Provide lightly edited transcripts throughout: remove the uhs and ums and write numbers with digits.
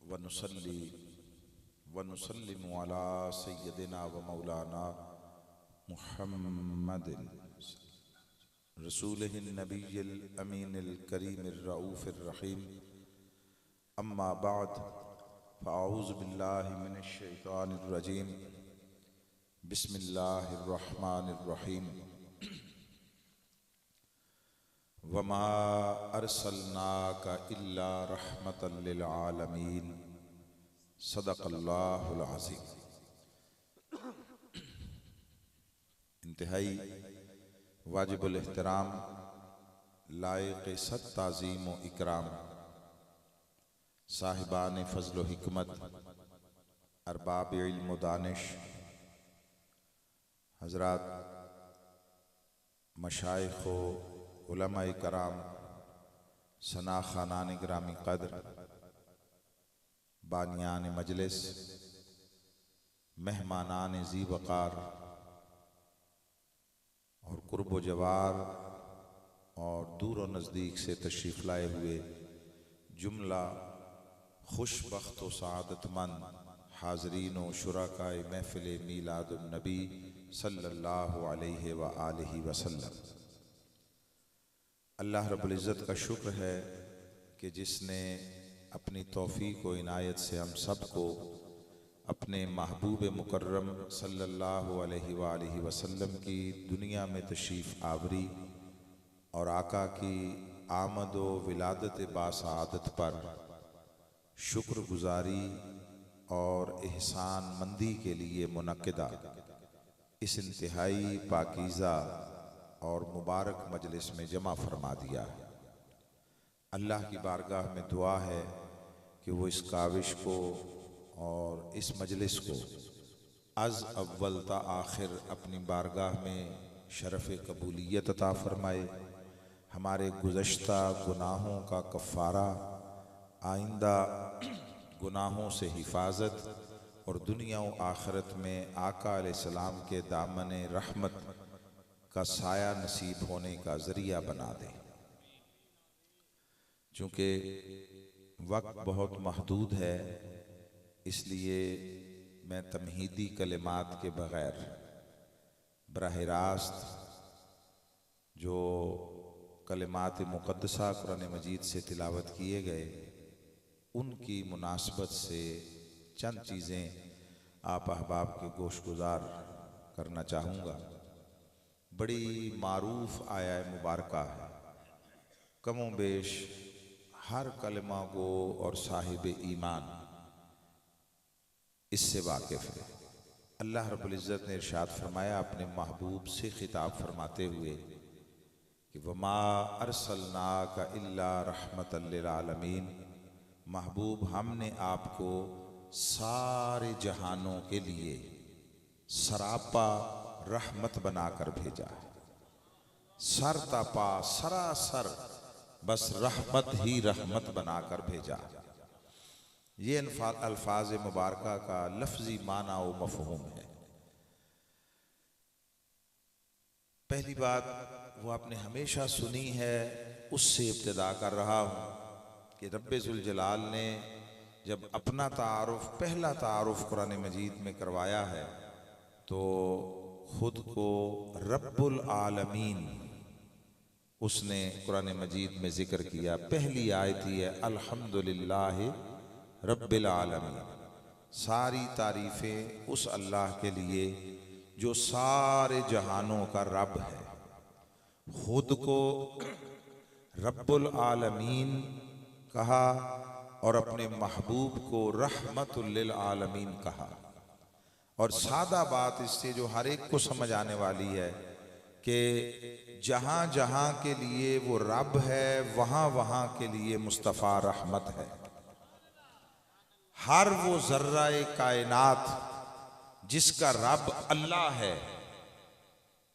वनुसल्ली वनुसल्लिमु अला सय्यदिना व मौलाना मुहम्मदिन रसूलिहिन नबिय्यिल अमीनिल करीमिर रऊफिर रहीम। अम्मा बाद फ़अऊज़ु बिल्लाहि मिनश शैतानिर रजीम। बिस्मिल्लाहिर रहमानिर रहीम। वमा अरसलनाका इल्ला रहमतल लिल आलमीन। सदक़ल्लाहुल अज़ीम। इंतहाई वाजिबुल एहतराम, लायक़ सद ताज़ीम व इकराम साहिबान फ़ज़्ल व हिकमत, अरबाब इल्म व दानिश, हज़रात मशाइख़ व उलमाए कराम, सना ख़ानान ग्रामी क़द्र, बानियान मजलिस, मेहमानान ज़ी वक़ार और कुर्ब व जवार और दूर व नज़दीक से तशरीफ़ लाए हुए जुमला खुशबख्त व सआदतमंद हाज़रीन व शुराकाए महफ़िल मीलादुन नबी सल्लल्लाहु अलैहि व आलिहि वसल्लम। अल्लाह रब्बुल इज़्ज़त का शुक्र है कि जिसने अपनी तौफ़ीक़ व इनायत से हम सब को अपने महबूब मुकर्रम सल्लल्लाहु अलैहि व आलिहि वसल्लम की दुनिया में तशरीफ़ आवरी और आका की आमद व विलादत बासआदत पर शुक्रगुजारी और एहसान मंदी के लिए मुनक्किदा इस इंतहाई पाकीज़ा और मुबारक मजलिस में जमा फरमा दिया है। अल्लाह की बारगाह में दुआ है कि वो इस काविश को और इस मजलिस को अज़ अव्वल ता आखिर अपनी बारगाह में शरफ़ कबूलियत अता फ़रमाए। हमारे गुज़श्ता गुनाहों का कफ़ारा, आइंदा गुनाहों से हिफाजत और दुनिया व आखिरत में आका अलैहिस्सलाम के दामन रहमत का साया नसीब होने का ज़रिया बना दे। चूँकि वक्त बहुत महदूद है, इसलिए मैं तमहीदी कलिमात के बग़ैर बराह रास्त जो कलिमात मुक़द्दसा कुरान मजीद से तिलावत किए गए उनकी मुनासबत से चंद चीज़ें आप अहबाब के गोश गुजार करना चाहूँगा। बड़ी मारूफ आया मुबारका है, कमो बेश हर कलमा गो और साहिब ईमान इससे वाकिफ़ है। अल्लाह रब्बुल इज़्ज़त ने इरशाद फरमाया अपने महबूब से खिताब फरमाते हुए कि वमा अरसलनाका इल्ला रहमतल लिल आलमीन। महबूब, हमने आपको सारे जहानों के लिए सरापा रहमत बनाकर भेजा है। सरतापा सरासर बस रहमत ही रहमत बनाकर भेजा। ये अल्फाज मुबारका का लफ्जी माना व मफ़हूम है। पहली बात वो आपने हमेशा सुनी है, उससे इब्तिदा कर रहा हूँ कि रब्बे ज़ुल जलाल ने जब अपना तारुफ, पहला तारुफ कुरान मजीद में करवाया है तो खुद को रब्बुल आलमीन उसने कुरान मजीद में ज़िक्र किया। पहली आयत ही है अल्हम्दुलिल्लाहि रब्बिल आलमीन। सारी तारीफ़ें उस अल्लाह के लिए जो सारे जहानों का रब है। खुद को रब्बुल आलमीन कहा और अपने महबूब को रहमतुल लिल आलमीन कहा। और सादा बात इससे जो हर एक को समझ आने वाली है कि जहाँ जहाँ के लिए वो रब है वहाँ वहाँ के लिए मुस्तफ़ा रहमत है। हर वो ज़र्रा-ए कायनात जिसका रब अल्लाह है,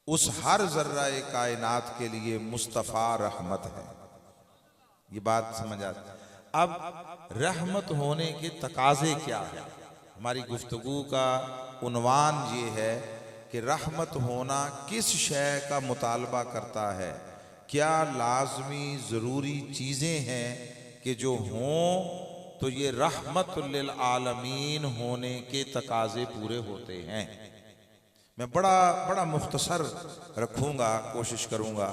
उस हर ज़र्रा-ए कायनात के लिए मुस्तफ़ा रहमत है। ये बात समझ आती। अब रहमत होने के तकाज़े क्या है? हमारी गुफ्तगू का उन्वान ये है कि रहमत होना किस शय का मुतालबा करता है, क्या लाजमी ज़रूरी चीज़ें हैं कि जो हों तो ये रहमतुल लिल आलमीन होने के तकाजे पूरे होते हैं। मैं बड़ा मुख्तसर रखूंगा, कोशिश करूंगा।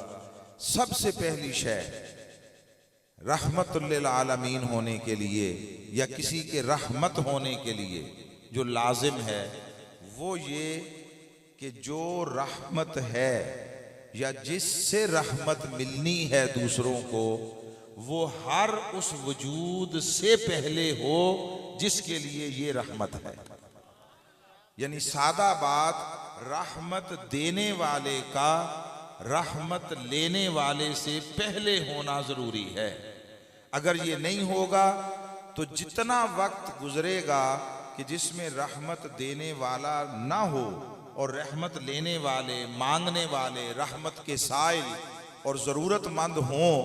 सबसे पहली शय रहमतुल लिल आलमीन होने के लिए या किसी के रहमत होने के लिए जो लाजिम है वो ये कि जो रहमत है या जिससे रहमत मिलनी है दूसरों को, वो हर उस वजूद से पहले हो जिसके लिए ये रहमत है। यानी सादा बात, रहमत देने वाले का रहमत लेने वाले से पहले होना जरूरी है। अगर ये नहीं होगा तो जितना वक्त गुजरेगा कि जिसमें रहमत देने वाला ना हो और रहमत लेने वाले, मांगने वाले, रहमत के साइल और ज़रूरतमंद हों,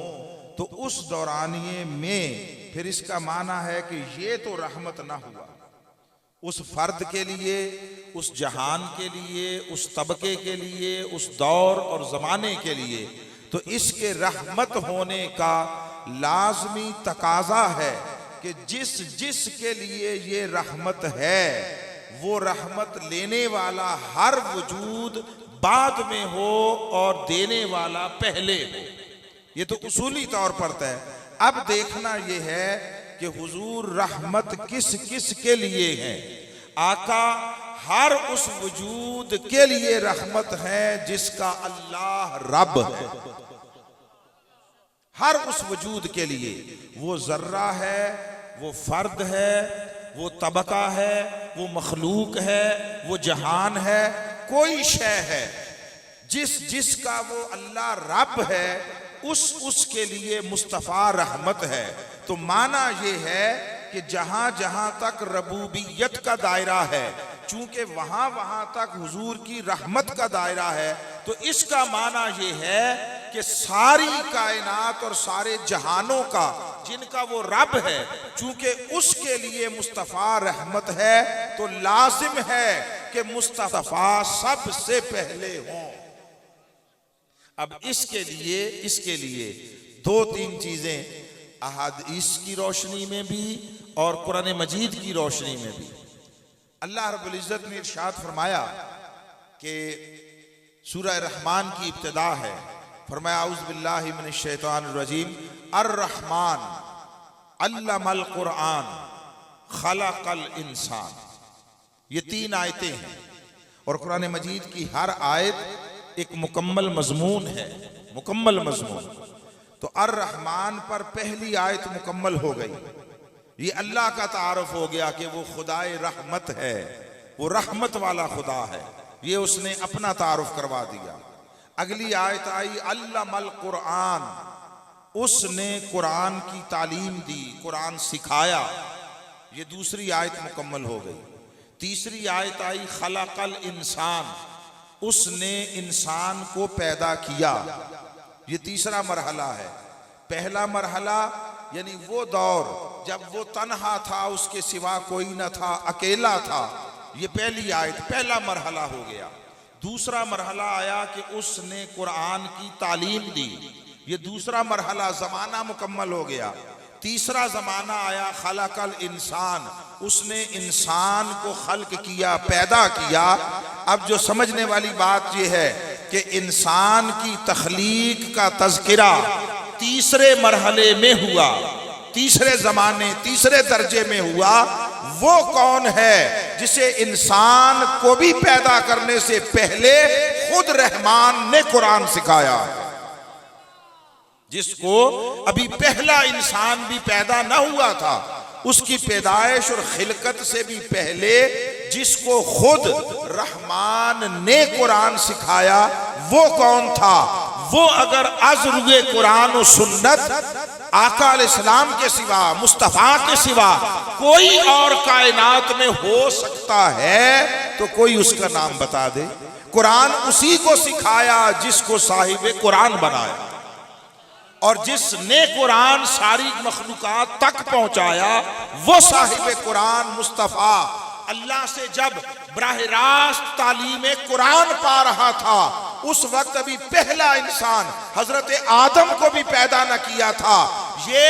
तो उस दौरानिए में फिर इसका माना है कि ये तो रहमत ना हुआ उस फर्द के लिए, उस जहान के लिए, उस तबके के लिए, उस दौर और ज़माने के लिए। तो इसके रहमत होने का लाजमी तकाजा है कि जिस के लिए ये रहमत है वो रहमत लेने वाला हर वजूद बाद में हो और देने वाला पहले हो। ये तो उसूली तौर पर तय। अब देखना ये है कि हुजूर रहमत किस किस के लिए है। आका हर उस वजूद के लिए रहमत है जिसका अल्लाह रब है। हर उस वजूद के लिए, वो जर्रा है, वो फर्द है, वो तबका है, वो मखलूक है, वो जहान है, कोई शय है जिसका वो अल्लाह रब है, उसके लिए मुस्तफ़ा रहमत है। तो माना ये है कि जहां जहां तक रबूबियत का दायरा है, चूंकि वहां वहां तक हुजूर की रहमत का दायरा है, तो इसका माना ये है कि सारी कायनात और सारे जहानों का जिनका वो रब है, चूंकि उसके लिए मुस्तफ़ा रहमत है, तो लाजिम है कि मुस्तफ़ा सबसे पहले हों। अब इसके लिए दो तीन चीजें अहादीस की रोशनी में भी और कुरान मजीद की रोशनी में भी अल्लाह रब्बुल इज्जत ने इरशाद फरमाया कि सूरह रहमान की इब्तिदा है। फरमाया औज़ु बिल्लाहि मिनश शैतानिर रजीम, अर्रहमान अल्लमल कुरआन खलकल इंसान। ये 3 आयतें हैं और कुरान मजीद की हर आयत एक मुकम्मल मजमून है, मुकम्मल मजमून। तो अर्रहमान पर पहली आयत मुकम्मल हो गई। ये अल्लाह का तारुफ हो गया कि वो खुदाए रहमत है, वो रहमत वाला खुदा है। ये उसने अपना तारुफ करवा दिया। अगली आयत आई अल्लमल कुरआन, उसने कुरान की तालीम दी, कुरान सिखाया। ये दूसरी आयत मुकम्मल हो गई। तीसरी आयत आई खलकल इंसान, उसने इंसान को पैदा किया। ये तीसरा मरहला है। पहला मरहला यानी वो दौर जब वो तन्हा था, उसके सिवा कोई न था, अकेला था। ये पहली आयत, पहला मरहला हो गया। दूसरा मरहला आया कि उसने कुरान की तालीम दी। ये दूसरा मरहला, जमाना मुकम्मल हो गया। तीसरा जमाना आया खलकल इंसान, उसने इंसान को खल्क किया, पैदा किया। अब जो समझने वाली बात यह है कि इंसान की तख्लीक का तज़किरा तीसरे मरहले में हुआ, तीसरे जमाने, तीसरे दर्जे में हुआ। वो कौन है जिसे इंसान को भी पैदा करने से पहले खुद रहमान ने कुरान सिखाया, जिसको अभी पहला इंसान भी पैदा न हुआ था, उसकी पैदाइश और खिलकत से भी पहले जिसको खुद रहमान ने कुरान सिखाया, वो कौन था? वो अगर अज़रुए कुरान और सुन्नत आका अलैहिस्सलाम के सिवा, मुस्तफ़ा के सिवा कोई और कायनात में हो सकता है तो कोई उसका नाम बता दे। कुरान उसी को सिखाया जिसको साहिब कुरान बनाया, और जिसने कुरान सारी मखलूकात तक पहुंचाया वो साहिब कुरान मुस्तफ़ा अल्लाह से जब बराह रास्त तालीम कुरान पा रहा था, उस वक्त अभी पहला इंसान हजरत आदम को भी पैदा न किया था। ये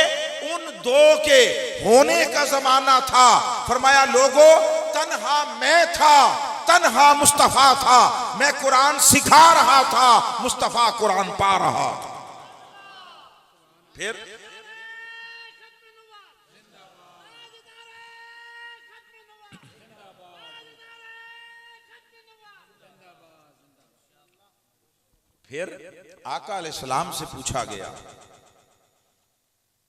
उन दो के होने का जमाना था। फरमाया लोगों, तन्हा मैं था, तन्हा मुस्तफा था, मैं कुरान सिखा रहा था, मुस्तफा कुरान पा रहा था। फिर आका अलैहिस्सलाम से पूछा गया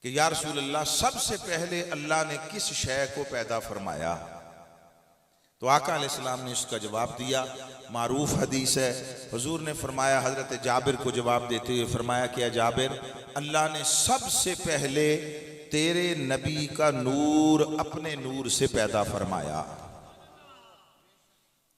कि या रसूल अल्लाह, सबसे पहले अल्लाह ने किस शय को पैदा फरमाया? तो आका अलैहिस्सलाम ने इसका जवाब दिया। मारूफ हदीस है, हुजूर ने फरमाया, हजरत जाबिर को जवाब देते हुए फरमाया कि जाबिर, अल्लाह ने सबसे पहले तेरे नबी का नूर अपने नूर से पैदा फरमाया।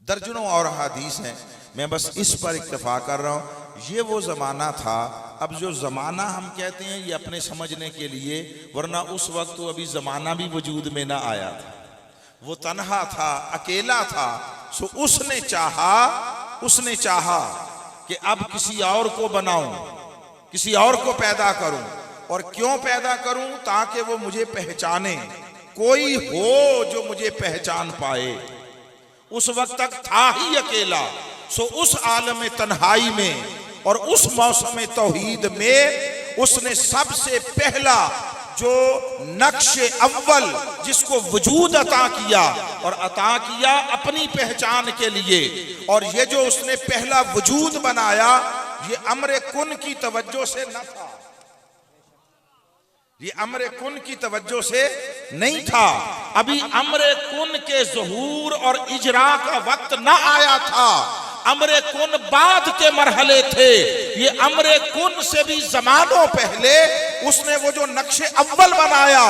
दर्जनों और हदीस हैं, मैं बस इस पर इक्तफा कर रहा हूं। ये वो ज़माना था, अब जो ज़माना हम कहते हैं ये अपने समझने के लिए, वरना उस वक्त तो अभी ज़माना भी वजूद में ना आया था। वो तन्हा था, अकेला था। सो उसने चाहा कि अब किसी और को बनाऊं, किसी और को पैदा करूं। और क्यों पैदा करूं? ताकि वो मुझे पहचाने, कोई हो जो मुझे पहचान पाए। उस वक्त तक था ही अकेला। सो उस आलम तन्हाई में और उस मौसम तौहीद में उसने सबसे पहला जो नक्श अव्वल जिसको वजूद अता किया, और अता किया अपनी पहचान के लिए। और ये जो उसने पहला वजूद बनाया, ये अम्र कुन की तवज्जो से न था, ये अम्र कुन की तवज्जो से नहीं था। अभी अम्र कुन के ज़हूर और इजरा का वक्त न आया था। अम्र कुन बाद के मरहले थे। ये अम्र कुन से भी जमानों पहले उसने वो जो नक्शे अव्वल बनाया,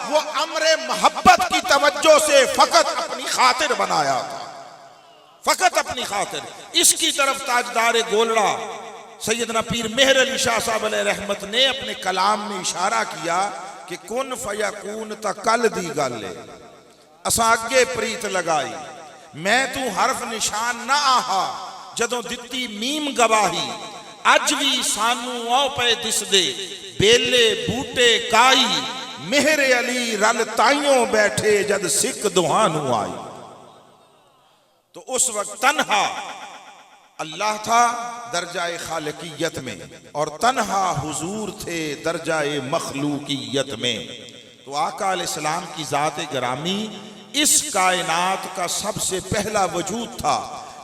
वो अम्र मोहब्बत की तवज्जो से फकत अपनी खातिर बनाया था, फकत अपनी खातिर। इसकी तरफ ताजदार गोलड़ा सैयदना पीर मेहर अली शाह साहब अलैहि रहमत ने अपने कलाम में इशारा किया कि कुन फयकून तकल दी गल असा अगे प्रीत लगाई, मैं तू हरफ निशान ना आहा जदों दित्ती मीम गवाही। अज भी सानू औ पे दिसदे बेले बूटे काई, मेहरे अली रल ताइयों बैठे जद सिख दुहानू आई। तो उस वक्त तन्हा अल्लाह था दर्जाए खालिकियत में, और तन्हा हुजूर थे दर्जाए मखलूकियत में। तो आका अलैहिस्सलाम की ज़ात गिरामी इस कायनात का सबसे पहला वजूद था।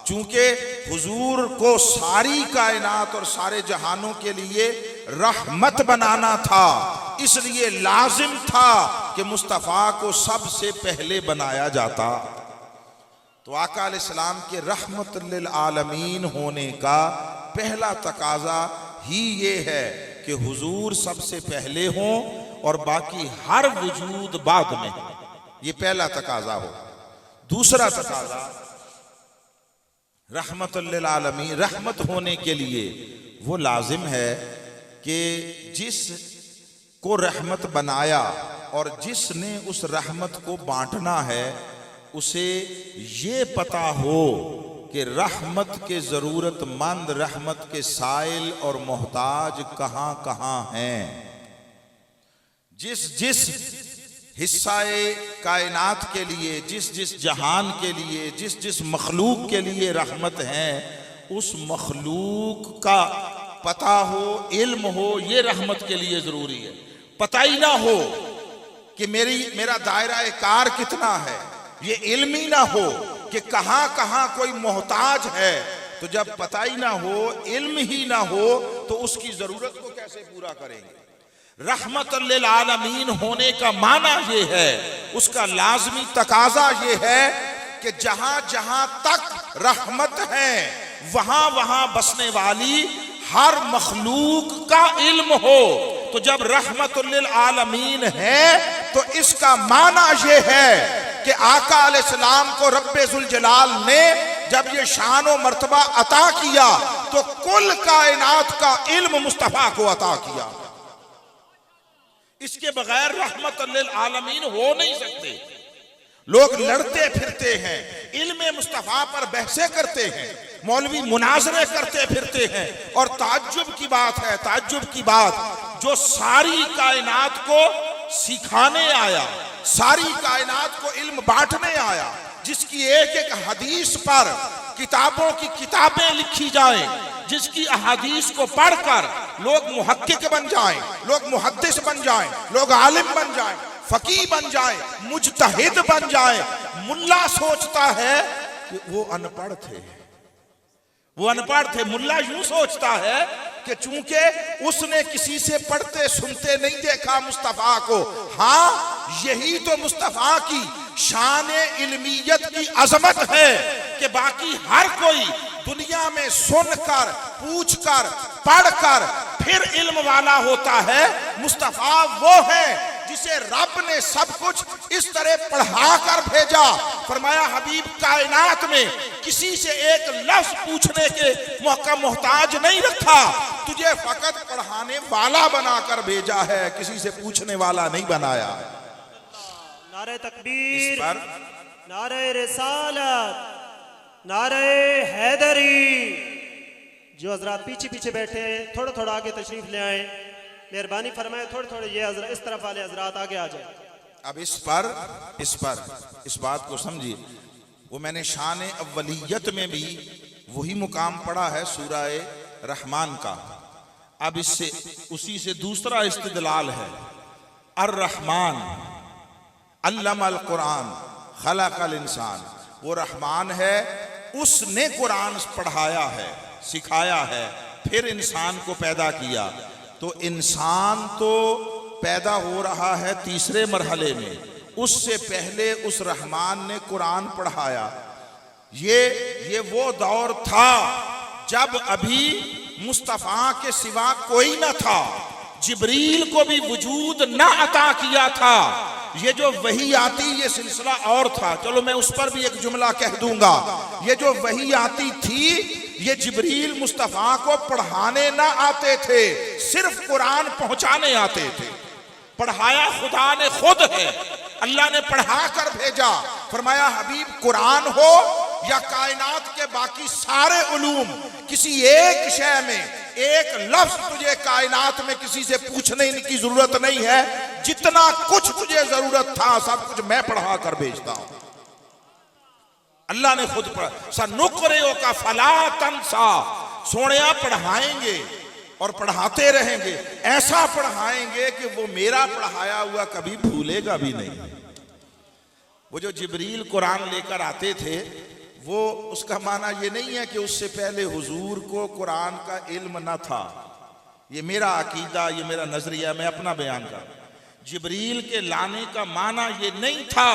चूंकि हुजूर को सारी कायनात और सारे जहानों के लिए रहमत बनाना था, इसलिए लाजिम था कि मुस्तफ़ा को सबसे पहले बनाया जाता। तो आका अलैहिस्सलाम के रहमत लिल आलमीन होने का पहला तकाजा ही ये है कि हुजूर सबसे पहले हों और बाकी हर वजूद बाद में, ये पहला तकाजा हो। दूसरा तकाजा रहमत लिल आलमीन, रहमत होने के लिए वो लाजिम है कि जिस को रहमत बनाया और जिसने उस रहमत को बांटना है, उसे ये पता हो कि रहमत के ज़रूरतमंद, रहमत के साइल और मोहताज कहाँ कहाँ हैं। जिस जिस हिस्साए कायनात के लिए, जिस जिस जहान के लिए, जिस जिस मखलूक के लिए रहमत है, उस मखलूक का पता हो, इल्म हो, ये रहमत के लिए ज़रूरी है। पता ही ना हो कि मेरा दायरा कार कितना है, ये इल्म ही ना हो कि कहाँ कहाँ कोई मोहताज है, तो जब पता ही ना हो, इल्म ही ना हो, तो उसकी ज़रूरत को कैसे पूरा करेंगे। रहमत लिल आलमीन होने का माना ये है, उसका लाजमी तकाजा ये है कि जहां जहां तक रहमत है वहां वहां बसने वाली हर मखलूक का इल्म हो। तो जब रहमत लिल आलमीन है तो इसका माना ये है कि आका अलैहिस्सलाम को रब्बे जुल जलाल ने जब ये शान व मर्तबा अता किया तो कुल कायनात का इल्म मुस्तफा को अता किया। इसके बगैर रहमत लिल आलमीन हो नहीं सकते। लोग लड़ते फिरते हैं, इल्म मुस्तफा पर बहसें करते हैं, मौलवी मुनाजरे करते फिरते हैं, और ताज्जुब की बात है, ताज्जुब की बात, जो सारी कायनात को सिखाने आया, सारी कायनात को इल्म बांटने आया, जिसकी एक एक हदीस पर किताबों की किताबें लिखी जाएं, जिसकी अहादीस को पढ़कर लोग मुहक्किक बन जाएं, लोग मुहद्दिस बन जाएं, लोग आलिम बन जाएं, फकीह बन जाएं, मुजतहिद बन जाएं। मुल्ला सोचता है कि वो अनपढ़ थे, वो अनपढ़ थे। मुल्ला यूं सोचता है कि चूंकि उसने किसी से पढ़ते सुनते नहीं देखा मुस्तफा को। हाँ, यही तो मुस्तफा की शान इल्मियत की अजमत है कि बाकी हर कोई दुनिया में सुनकर, पूछकर, पढ़कर फिर इल्म वाला होता है। मुस्तफा वो है जिसे रब ने सब कुछ इस तरह पढ़ा कर भेजा। फरमाया हबीब कायनात में किसी से एक लफ्ज पूछने के मौका मोहताज नहीं रखा, तुझे फकत पढ़ाने वाला बनाकर भेजा है, किसी से पूछने वाला नहीं बनाया। नारे तकबीर, नारे रिसालत, नारे हैदरी। जो हजरात पीछे पीछे बैठे हैं थोड़ा थोड़ा आगे तशरीफ ले आए, मेहरबानी फरमाए। थोड़े थोड़े ये इस तरफ वाले हजरात आगे आ जाए। अब इस बात को समझिए। वो मैंने शान अव्वलियत में भी वही मुकाम पढ़ा है सूरह रहमान का। अब इससे उसी से दूसरा इस्तिदलाल है। अर रहमान अल्लमल कुरान खलकल इंसान। वो रहमान है, उसने कुरान पढ़ाया है, सिखाया है, फिर इंसान को पैदा किया। तो इंसान तो पैदा हो रहा है तीसरे मरहले में, उससे पहले उस रहमान ने कुरान पढ़ाया। ये वो दौर था जब अभी मुस्तफा के सिवा कोई न था, जिब्रील को भी वजूद न अता किया था। ये जो वही आती ये सिलसिला और था, चलो मैं उस पर भी एक जुमला कह दूंगा। ये जो वही आती थी ये जिब्रील मुस्तफा को पढ़ाने ना आते थे, सिर्फ कुरान पहुंचाने आते थे। पढ़ाया खुदा ने खुद है, अल्लाह ने पढ़ा कर भेजा। फरमाया हबीब कुरान हो या कायनात के बाकी सारे उलूम, किसी एक शय में एक लफ्ज तुझे कायनात में किसी से पूछने की जरूरत नहीं है। जितना कुछ तुझे जरूरत था सब कुछ मैं पढ़ा कर भेजता हूं। अल्लाह ने खुद पढ़ा। सनुक़रिउ का फला तंसा, सोनिया पढ़ाएंगे और पढ़ाते रहेंगे, ऐसा पढ़ाएंगे कि वो मेरा पढ़ाया हुआ कभी भूलेगा भी नहीं। वो जो जिब्रील कुरान लेकर आते थे वो उसका माना ये नहीं है कि उससे पहले हुजूर को कुरान का इल्म न था। ये मेरा अकीदा, ये मेरा नजरिया, मैं अपना बयान कर। जिब्रील के लाने का माना ये नहीं था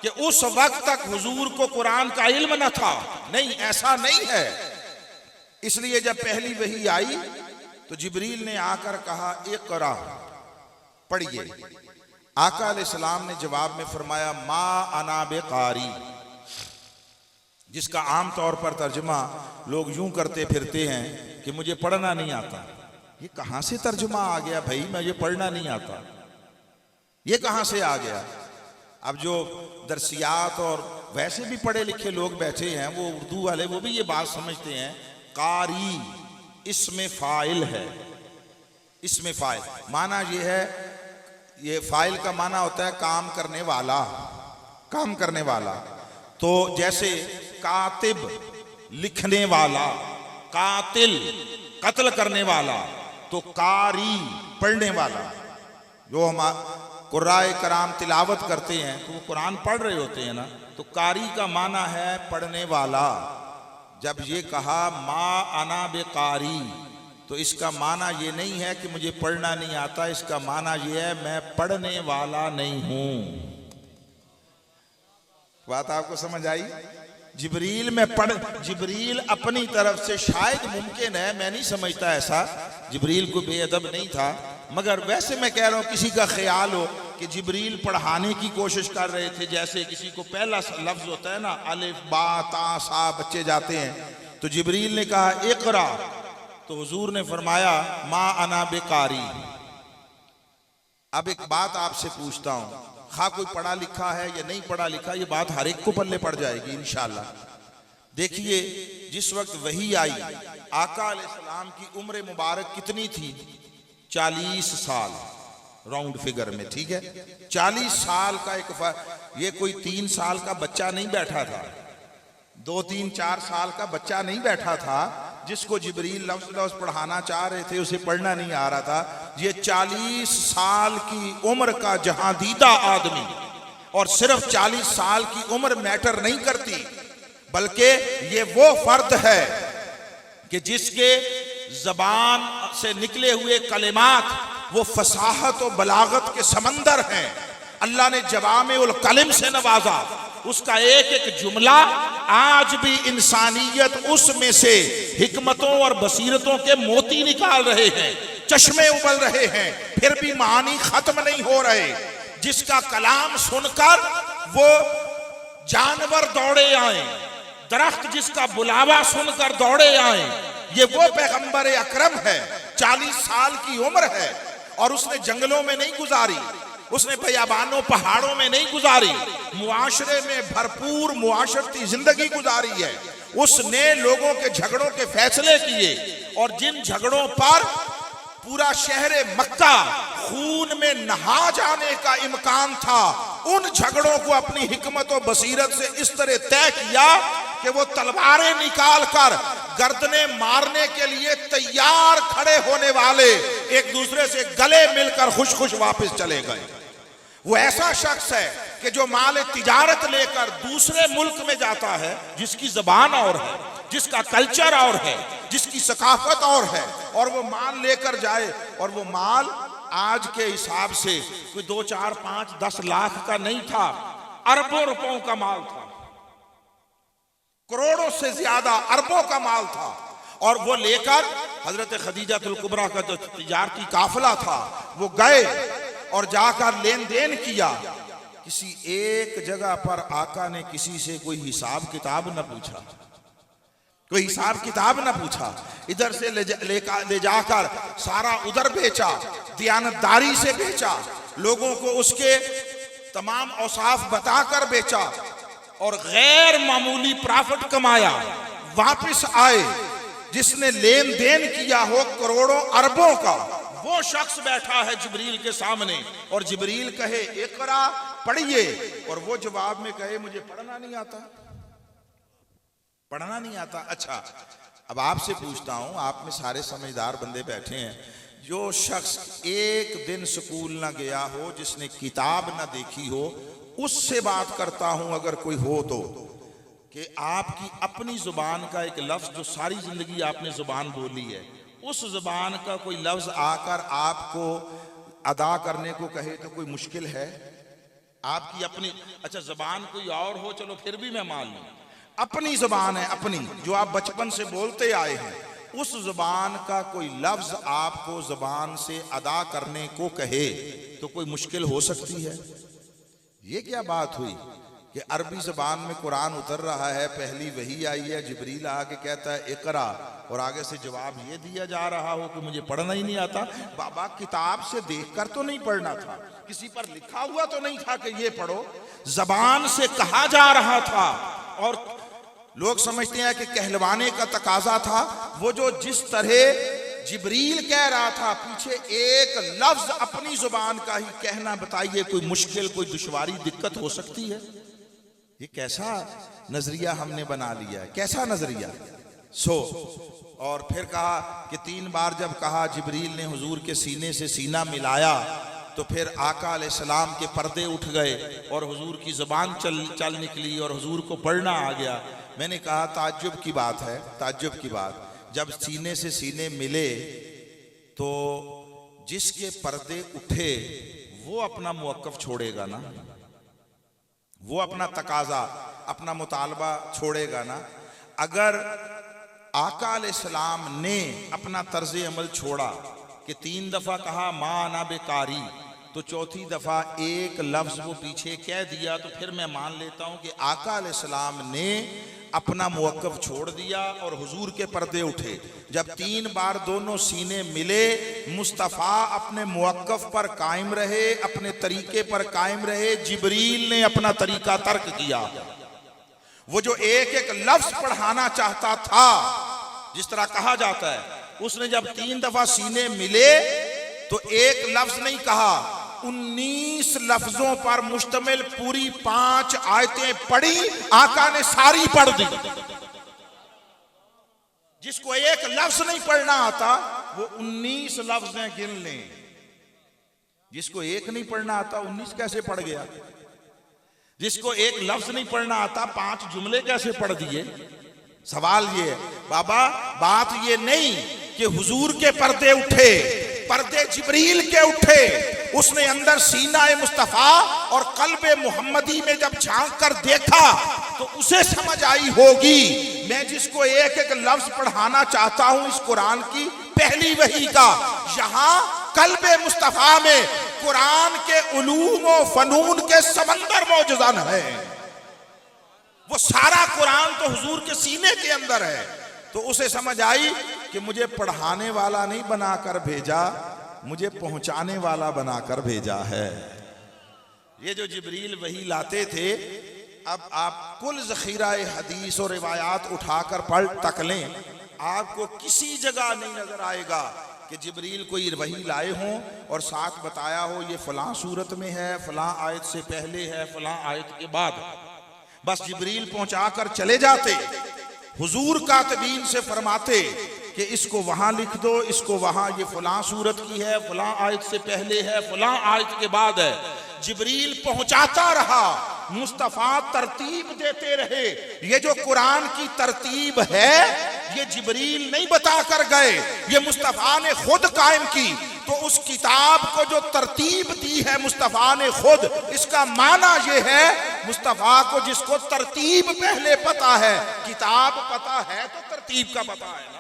कि उस वक्त तक हुजूर को कुरान का इल्म न था, नहीं, ऐसा नहीं है। इसलिए जब पहली वही आई तो जिब्रील ने आकर कहा इक़रा, पढ़िए। आका अलैहिस्सलाम ने जवाब में फरमाया मा अना बेकारी, जिसका आम तौर पर तर्जुमा लोग यूं करते फिरते हैं कि मुझे पढ़ना नहीं आता। ये कहां से तर्जुमा आ गया भाई, मुझे पढ़ना नहीं आता, ये कहां से आ गया? अब जो दरसियात और वैसे भी पढ़े लिखे लोग बैठे हैं वो उर्दू वाले, वो भी ये बात समझते हैं कारी इसमें फाइल है। इसमें फाइल माना ये है, ये फाइल का माना होता है काम करने वाला, काम करने वाला। तो जैसे कातिब लिखने वाला, कातिल कत्ल करने वाला, तो कारी पढ़ने वाला। जो हम कुर्राए कराम तिलावत करते हैं तो वो कुरान पढ़ रहे होते हैं ना, तो कारी का माना है पढ़ने वाला। जब ये कहा मा अना बेकारी, तो इसका माना ये नहीं है कि मुझे पढ़ना नहीं आता, इसका माना ये है मैं पढ़ने वाला नहीं हूं। बात आपको समझ आई? जिब्रील में जिब्रील अपनी तरफ से, शायद मुमकिन है, मैं नहीं समझता ऐसा, जिब्रील को बेअदब नहीं था, मगर वैसे मैं कह रहा हूं किसी का ख्याल हो कि जिब्रील पढ़ाने की कोशिश कर रहे थे। जैसे किसी को पहला लफ्ज होता है ना, अलिफ बा ता सा, बच्चे जाते हैं, तो जिब्रील ने कहा इक़रा, तो हुजूर ने फरमाया मा अना बेकारी। अब एक बात आपसे पूछता हूं, खा कोई पढ़ा लिखा है या नहीं पढ़ा लिखा, ये बात हर एक को पल्ले पड़ जाएगी इंशाअल्लाह। देखिए जिस वक्त वही आई, आका अलैहिस्सलाम की उम्र मुबारक कितनी थी? 40 साल। राउंड फिगर में, ठीक है। 40 साल का ये कोई 3 साल का बच्चा नहीं बैठा था, 2, 3, 4 साल का बच्चा नहीं बैठा था जिसको जिब्रील लफ्ज़ पढ़ाना चाह रहे थे, उसे पढ़ना नहीं आ रहा था। ये 40 साल की उम्र का जहांदीदा आदमी, और सिर्फ 40 साल की उम्र मैटर नहीं करती, बल्कि ये वो फर्द है कि जिसके जबान से निकले हुए कलिमात वो फसाहत और बलागत के समंदर हैं। अल्लाह ने जवामिउल कलिम से नवाजा, उसका एक एक जुमला आज भी इंसानियत उसमें से हिकमतों और बसीरतों के मोती निकाल रहे हैं, चश्मे उबल रहे हैं, फिर भी मानी खत्म नहीं हो रहे। जिसका कलाम सुनकर वो जानवर दौड़े आए, दरख्त जिसका बुलावा सुनकर दौड़े आए, ये वो पैगंबर अकरम है। 40 साल की उम्र है और उसने जंगलों में नहीं गुजारी, उसने बयाबानों पहाड़ों में नहीं गुजारी, मुआशरे में भरपूर मुआशरती जिंदगी गुजारी है। उसने लोगों के झगड़ों के फैसले किए, और जिन झगड़ों पर पूरा शहर मक्का खून में नहा जाने का इम्कान था, उन झगड़ों को अपनी हिकमत और बसीरत से इस तरह तय किया कि वो तलवारें निकाल कर गर्दने मारने के लिए तैयार खड़े होने वाले एक दूसरे से गले मिलकर खुश खुश वापस चले गए। वो ऐसा शख्स है कि जो माल तिजारत लेकर दूसरे मुल्क में जाता है, जिसकी जबान और है, जिसका कल्चर और है, जिसकी सकाफत और है, और वो माल लेकर जाए, और वो माल आज के हिसाब से कोई 2, 4, 5, 10 लाख का नहीं था, अरबों रुपयों का माल था, करोड़ों से ज्यादा अरबों का माल था। और वो लेकर हजरत खदीजातुल कुबरा का जो तिजारती काफिला था वो गए और जाकर लेन देन किया। किसी एक जगह पर आका ने किसी से कोई हिसाब किताब न पूछा, कोई हिसाब किताब न पूछा, इधर से ले जाकर सारा उधर बेचा, दियानतदारी से बेचा, लोगों को उसके तमाम औसाफ बताकर बेचा और गैर मामूली प्रॉफिट कमाया। वापस आए, जिसने लेन देन किया हो करोड़ों अरबों का, वो शख्स बैठा है जिब्रील के सामने, और जिब्रील कहे इकरा पढ़िए, और वो जवाब में कहे मुझे पढ़ना नहीं आता, पढ़ना नहीं आता। अच्छा, अब आपसे पूछता हूं, आप में सारे समझदार बंदे बैठे हैं, जो शख्स एक दिन स्कूल ना गया हो, जिसने किताब ना देखी हो, उससे बात करता हूं अगर कोई हो तो, कि आपकी अपनी जुबान का एक लफ्ज जो सारी जिंदगी आपने जुबान बोली है, उस जुबान का कोई लफ्ज आकर आपको अदा करने को कहे तो कोई मुश्किल है? आपकी अपनी, अच्छा जुबान कोई और हो चलो फिर भी मैं मान लूं, अपनी जुबान है, अपनी जो आप बचपन से बोलते आए हैं, उस जुबान का कोई लफ्ज आपको जुबान से अदा करने को कहे तो कोई मुश्किल हो सकती है? ये क्या बात हुई कि अरबी ज़बान में कुरान उतर रहा है, पहली वही आई है, जिब्रील आके कहता है इकरा, और आगे से जवाब ये दिया जा रहा हो कि मुझे पढ़ना ही नहीं आता। बाबा, किताब से देखकर तो नहीं पढ़ना था, किसी पर लिखा हुआ तो नहीं था कि ये पढ़ो, जबान से कहा जा रहा था। और लोग समझते हैं कि कहलवाने का तकाजा था। वो जो जिस तरह जिब्रील कह रहा था, पीछे एक लफ्ज अपनी जुबान का ही कहना, बताइए कोई मुश्किल, कोई दुश्वारी, दिक्कत हो सकती है? ये कैसा नजरिया हमने बना लिया है, कैसा नजरिया। और फिर कहा कि 3 बार जब कहा जिब्रील ने हुजूर के सीने से सीना मिलाया, तो फिर आका अलैहिस्सलाम के पर्दे उठ गए और हुजूर की जुबान चल निकली और हुजूर को पढ़ना आ गया। मैंने कहा ताज्जुब की बात है, ताज्जुब की बात, जब सीने से सीने मिले तो जिसके पर्दे उठे वो अपना मुवक्कफ छोड़ेगा ना, वो अपना तकाजा, अपना मुतालबा छोड़ेगा ना। अगर आका अलैहिस्सलाम ने अपना तर्ज अमल छोड़ा कि 3 दफा कहा मां ना बेकारी, तो चौथी दफा एक लफ्ज वो पीछे कह दिया, तो फिर मैं मान लेता हूं कि आका अलैहिस्सलाम ने अपना मुवक्कफ छोड़ दिया और हुजूर के पर्दे उठे। जब 3 बार दोनों सीने मिले, मुस्तफ़ा अपने मुवक्कफ पर कायम रहे, अपने तरीके पर कायम रहे, जिब्रील ने अपना तरीका तर्क किया। वो जो एक एक लफ्ज पढ़ाना चाहता था, जिस तरह कहा जाता है, उसने जब 3 दफा सीने मिले तो एक लफ्ज नहीं कहा, 19 लफ्जों पर मुश्तमिल पूरी 5 आयतें पढ़ी, आका ने सारी पढ़ दी। जिसको एक लफ्ज नहीं पढ़ना आता वो 19 लफ्जें गिन लें, जिसको एक नहीं पढ़ना आता 19 कैसे पढ़ गया? जिसको एक लफ्ज नहीं पढ़ना आता 5 जुमले कैसे पढ़ दिए? सवाल ये है बाबा, बात ये नहीं कि हुजूर के पर्दे उठे, पर्दे जिब्रील के उठे, उसने अंदर सीना मुस्तफा और कल्बे मुहम्मदी में जब झांक कर देखा तो उसे समझ आई होगी। मैं जिसको एक एक लफ्ज पढ़ाना चाहता हूं इस कुरान की पहली वही का, यहां कल्बे मुस्तफा में कुरान के उलूम और फनून के समंदर मौजूद है। वो सारा कुरान तो हुजूर के सीने के अंदर है। तो उसे समझ आई कि मुझे पढ़ाने वाला नहीं बनाकर भेजा, मुझे पहुंचाने वाला बनाकर भेजा है। ये जो जिब्रील वही लाते थे, अब आप कुल ज़ख़ीरा हदीस और रिवायात उठाकर पढ़ तक लें, आपको किसी जगह नहीं नजर आएगा कि जिब्रील कोई वही लाए हों और साथ बताया हो ये फलां सूरत में है, फलां आयत से पहले है, फलां आयत के बाद। बस जिब्रील पहुंचाकर चले जाते, हुजूर कातिबीन से फरमाते कि इसको वहां लिख दो, इसको वहां, ये फलां सूरत की है, फलां आयत से पहले है, फलां आयत के बाद है। जिब्रील पहुंचाता रहा, मुस्तफा तरतीब देते रहे। ये जो कुरान की तरतीब है ये जिब्रील नहीं बताकर गए, ये मुस्तफा ने खुद कायम की। तो उस किताब को जो तरतीब दी है मुस्तफा ने खुद, इसका माना ये है मुस्तफा को जिसको तरतीब पहले पता है, किताब पता है तो तरतीब का पता है ना।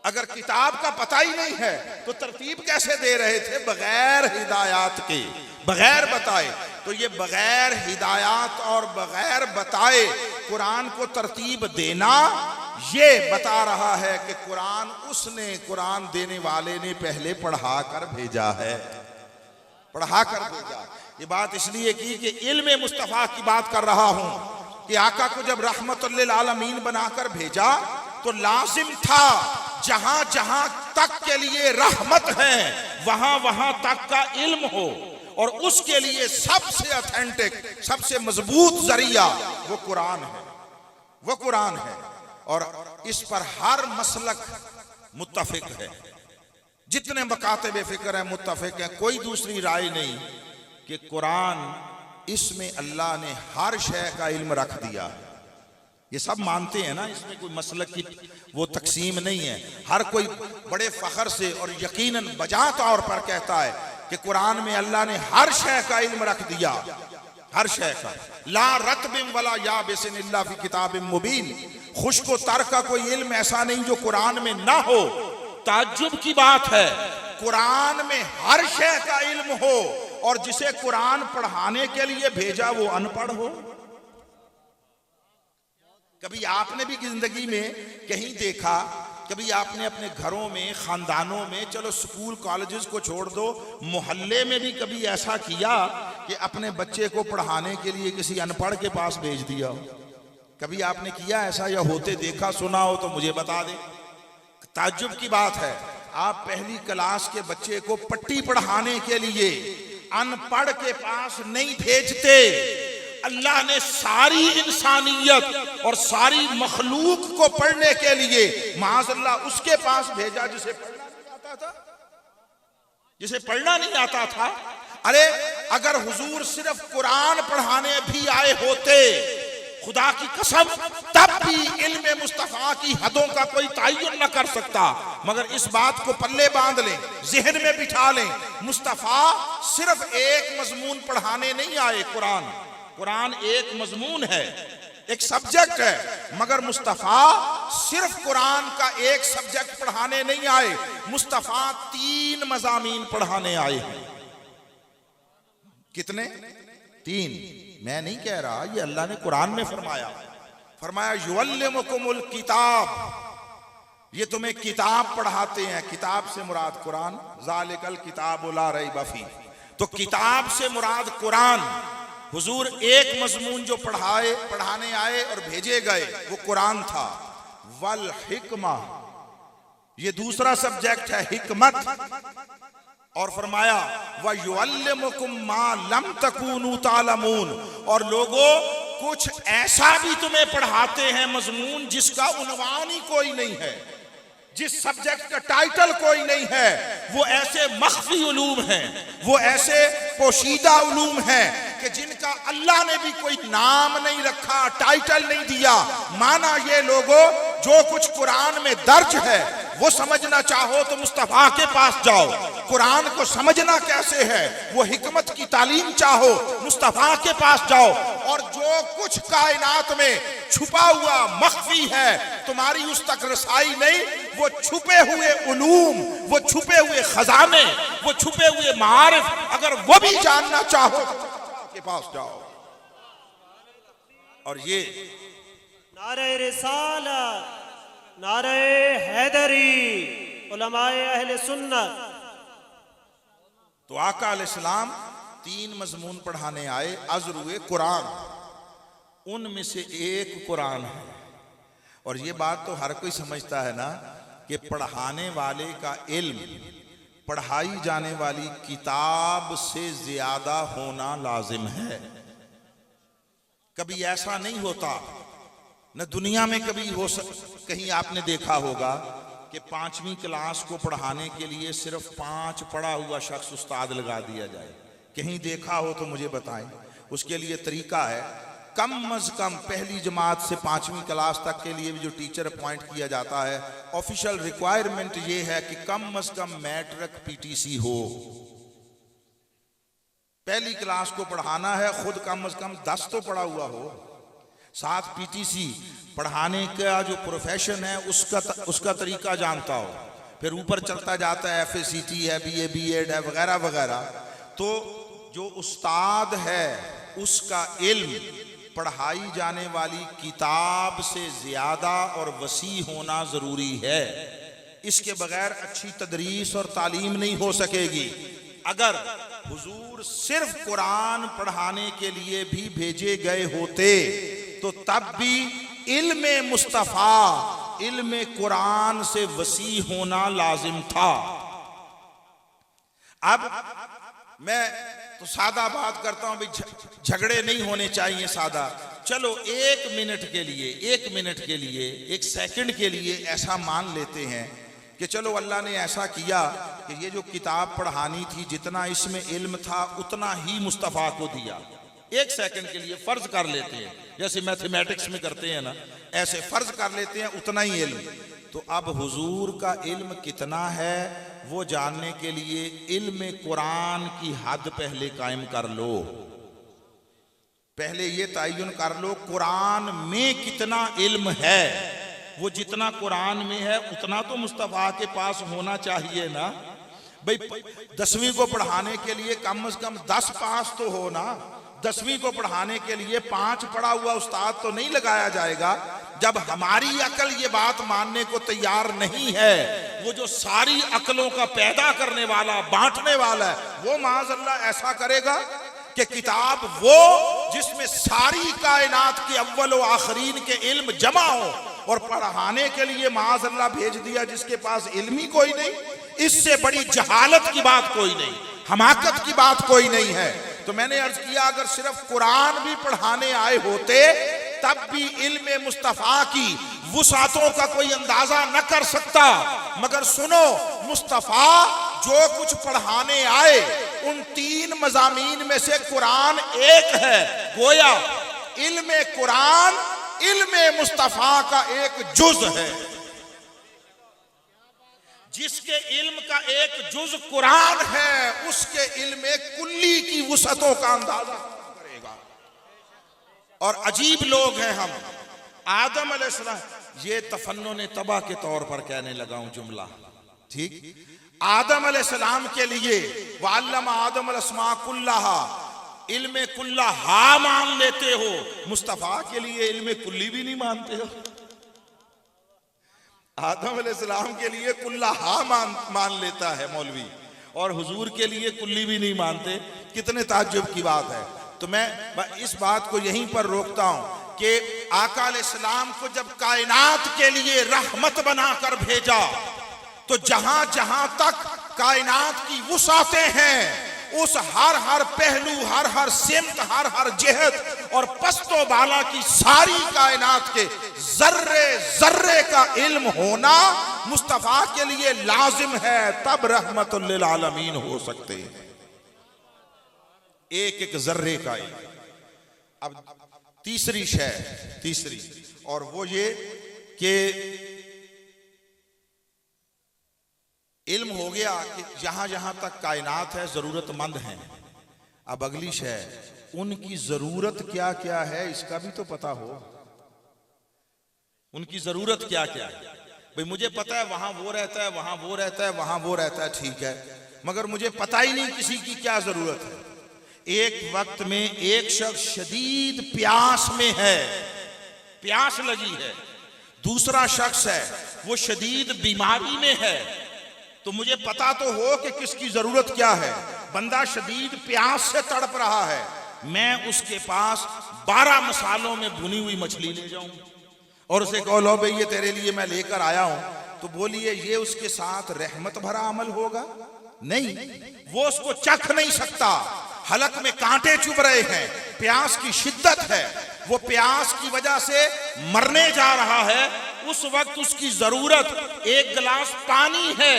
अगर किताब का पता ही नहीं है तो तरतीब कैसे दे रहे थे? बगैर हिदायत के, बगैर बताए। तो ये बगैर हिदायत और बगैर बताए कुरान को तरतीब देना, ये बता रहा है कि कुरान उसने, कुरान देने वाले ने पहले पढ़ा कर भेजा है, पढ़ा कर भेजा। ये बात इसलिए की कि इल्म मुस्तफा की बात कर रहा हूं कि आका को जब रहमतुल लिल आलमीन बनाकर भेजा तो लाजिम था जहां जहां तक के लिए रहमत है वहां वहां तक का इल्म हो, और उसके लिए सबसे ऑथेंटिक, सबसे मजबूत जरिया वो कुरान है, वो कुरान है। और इस पर हर मसलक मुत्तफिक है, जितने मकातब फिक्र है मुत्तफिक है, कोई दूसरी राय नहीं कि कुरान, इसमें अल्लाह ने हर शय का इल्म रख दिया। ये सब मानते हैं ना, इसमें कोई मसलक की वो तकसीम नहीं है। हर कोई बड़े फख्र से और यकीनन बजा तौर पर कहता है कि कुरान में अल्लाह ने हर शय का इल्म रख दिया, हर शय का। ला रत्बिन वला याबिसिन इल्ला फी किताबिन मुबीन, खुश्क व तर का कोई इल्म ऐसा नहीं जो कुरान में ना हो। ताज्जुब की बात है कुरान में हर शय का इल्म हो और जिसे कुरान पढ़ाने के लिए भेजा वो अनपढ़ हो। कभी आपने भी जिंदगी में कहीं देखा, कभी आपने अपने घरों में, खानदानों में, चलो स्कूल कॉलेजेस को छोड़ दो, मोहल्ले में भी कभी ऐसा किया कि अपने बच्चे को पढ़ाने के लिए किसी अनपढ़ के पास भेज दिया हो? कभी आपने किया ऐसा, या होते देखा सुना हो तो मुझे बता दे। ताज्जुब की बात है, आप पहली क्लास के बच्चे को पट्टी पढ़ाने के लिए अनपढ़ के पास नहीं भेजते। अल्लाह ने सारी इंसानियत और सारी मखलूक को पढ़ने के लिए माज़अल्लाह उसके पास भेजा जिसे पढ़ना नहीं आता था, जिसे पढ़ना नहीं आता था। अरे अगर हुजूर सिर्फ कुरान पढ़ाने भी आए होते, खुदा की कसम, तब भी इल्म मुस्तफा की हदों का कोई तयन न कर सकता। मगर इस बात को पल्ले बांध लें, जहन में बिठा लें, मुस्तफा सिर्फ एक मजमून पढ़ाने नहीं आए। कुरान एक मजमून है, एक सब्जेक्ट है, मगर मुस्तफा सिर्फ कुरान का एक सब्जेक्ट पढ़ाने नहीं आए, मुस्तफा 3 मज़ामीन पढ़ाने आए हैं। कितने? 3। मैं नहीं कह रहा, ये अल्लाह ने कुरान में फरमाया युअल्लिमुकुमुल किताब, ये तुम्हें किताब पढ़ाते हैं। किताब से मुराद कुरान, ज़ालिकल किताबु ला रैब फीह। तो किताब से मुराद कुरान। हुजूर एक मजमून जो पढ़ाने आए और भेजे गए वो कुरान था। वल हिकमा, ये दूसरा सब्जेक्ट है हिकमत। और फरमाया व युअल्लिमुकुम मा लम तकूनु तालमून, और लोगों कुछ ऐसा भी तुम्हें पढ़ाते हैं मजमून जिसका उन्वान ही कोई नहीं है, जिस सब्जेक्ट का टाइटल कोई नहीं है। वो ऐसे मख्फी उलूम हैं, वो ऐसे पोशीदा उलूम हैं कि जिनका अल्लाह ने भी कोई नाम नहीं रखा, टाइटल नहीं दिया। माना ये लोगों जो कुछ कुरान में दर्ज है वो समझना चाहो तो मुस्तफा के पास जाओ। कुरान को समझना कैसे है, वो हिकमत की तालीम चाहो मुस्तफा के पास जाओ। और जो कुछ कायनात में छुपा हुआ मख्फी है, तुम्हारी उस तक रसाई नहीं, वो छुपे हुए उलूम, वो छुपे हुए खजाने, वो छुपे हुए मारिफ, अगर वो भी जानना चाहो के पास जाओ। और ये नारे रिसालत, नारे हैदरी, उलमाए अहले सुन्नत। तो आका अलैहिस्सलाम 3 मजमून पढ़ाने आए, अज़रुए कुरान, उनमें से एक कुरान है। और ये बात तो हर कोई समझता है ना कि पढ़ाने वाले का इल्म पढ़ाई जाने वाली किताब से ज्यादा होना लाजिम है। कभी ऐसा नहीं होता, न दुनिया में कभी कहीं आपने देखा होगा कि 5वीं क्लास को पढ़ाने के लिए सिर्फ 5 पढ़ा हुआ शख्स उस्ताद लगा दिया जाए। कहीं देखा हो तो मुझे बताएं। उसके लिए तरीका है, कम अज कम पहली जमात से 5वीं क्लास तक के लिए भी जो टीचर अपॉइंट किया जाता है, ऑफिशियल रिक्वायरमेंट ये है कि कम अज कम मैट्रिक पीटीसी हो। पहली क्लास को पढ़ाना है, खुद कम अज कम 10 तो पढ़ा हुआ हो, साथ पीटीसी पढ़ाने का जो प्रोफेशन है उसका तरीका जानता हो। फिर ऊपर चलता जाता है, FACT है, BA BEd है, वगैरह वगैरह। तो जो उस्ताद है उसका इल्म पढ़ाई जाने वाली किताब से ज्यादा और वसी होना जरूरी है। इसके बगैर अच्छी तदरीस और तालीम नहीं हो सकेगी। अगर हुजूर सिर्फ कुरान पढ़ाने के लिए भी भेजे गए होते तो तब भी इल्मे मुस्तफा, इल्मे कुरान से वसी होना लाजिम था। अब मैं तो सादा बात करता हूं, भाई झगड़े नहीं होने चाहिए, सादा। चलो 1 मिनट के लिए, 1 मिनट के लिए, 1 सेकंड के लिए ऐसा मान लेते हैं कि चलो अल्लाह ने ऐसा किया कि ये जो किताब पढ़ानी थी, जितना इसमें इल्म था उतना ही मुस्तफा को दिया। 1 सेकंड के लिए फर्ज कर लेते हैं, जैसे मैथमेटिक्स में करते हैं ना, ऐसे फर्ज कर लेते हैं उतना ही इल्म। तो अब हुजूर का इल्म कितना है वो जानने के लिए इल्म कुरान की हद पहले कायम कर लो। पहले ये तयन कर लो कुरान में कितना इल्म है। वो जितना कुरान में है उतना तो मुस्तफा के पास होना चाहिए ना। भाई 10वीं को पढ़ाने के लिए कम से कम 10 पास तो हो ना। 10वीं को पढ़ाने के लिए 5 पढ़ा हुआ उस्ताद तो नहीं लगाया जाएगा। जब हमारी अकल ये बात मानने को तैयार नहीं है, वो जो सारी अकलों का पैदा करने वाला, बांटने वाला है, वो माज़अल्लाह ऐसा करेगा कि किताब वो जिसमें सारी कायनात के अव्वल व आखरीन के इल्म जमा हो और पढ़ाने के लिए माज़अल्लाह भेज दिया जिसके पास इल्म ही कोई नहीं। इससे बड़ी जहालत की बात कोई नहीं, हमाकत की बात कोई नहीं है। तो मैंने अर्ज किया अगर सिर्फ कुरान भी पढ़ाने आए होते तब भी इल्म मुस्तफा की वुसातों का कोई अंदाजा न कर सकता। मगर सुनो, मुस्तफा जो कुछ पढ़ाने आए उन 3 मज़ामीन में से कुरान एक है। गोया इल्म कुरान इल्म मुस्तफा का एक जुज है। जिसके इल्म का एक जुज कुरान है उसके इल्म कुल्ली की वुसअतों का अंदाजा करेगा। और अजीब लोग हैं हम। आदम अलैहिस्सलाम, ये तफन्नुन तबा के तौर पर कहने लगा हूं जुमला, ठीक। आदम अलैहिस्सलाम के लिए वअल्लमा आदम अलअस्मा कुल्लाहा, इल्म कुल्लाहा मान लेते हो, मुस्तफा के लिए इल्म कुल्ली भी नहीं मानते हो। आदम अलैहिस्सलाम के लिए कुल्लाहा मान लेता है मौलवी और हुजूर के लिए कुल्ली भी नहीं मानते। कितने ताज्जुब की बात है। तो मैं इस बात को यहीं पर रोकता हूं कि आका अलैहिस्सलाम को जब कायनात के लिए रहमत बनाकर भेजा तो जहां जहां तक कायनात की वुसातें हैं, उस हर हर पहलू, हर हर सिमत, हर हर जिहत और पस्तो बाला की सारी कायनात के जर्रे जर्रे का इल्म होना मुस्तफा के लिए लाजिम है, तब रहमतुल लिल आलमीन हो सकते हैं। एक एक जर्रे का इल्म। अब तीसरी और वो ये कि इल्म हो गया कि जहां जहां तक कायनात है जरूरतमंद हैं। अब अगली शय, उनकी जरूरत क्या क्या है इसका भी तो पता हो। उनकी जरूरत क्या क्या है भाई, मुझे पता है वहां वो रहता है, वहां वो रहता है, वहां वो रहता है, ठीक है, मगर मुझे पता ही नहीं किसी की क्या जरूरत है। एक वक्त में एक शख्स शदीद प्यास में है, प्यास लगी है, दूसरा शख्स है वो शदीद बीमारी में है, तो मुझे पता तो हो कि किसकी जरूरत क्या है। बंदा शदीद प्यास से तड़प रहा है, मैं उसके पास 12 मसालों में भुनी हुई मछली ले जाऊं और उसे कहो लो भाई ये तेरे लिए मैं लेकर आया हूं, तो बोलिए ये उसके साथ रहमत भरा अमल होगा? नहीं, वो उसको चख नहीं सकता। हलक में कांटे चुभ रहे हैं, प्यास की शिद्दत है, वो प्यास की वजह से मरने जा रहा है। उस वक्त उसकी जरूरत एक गिलास पानी है,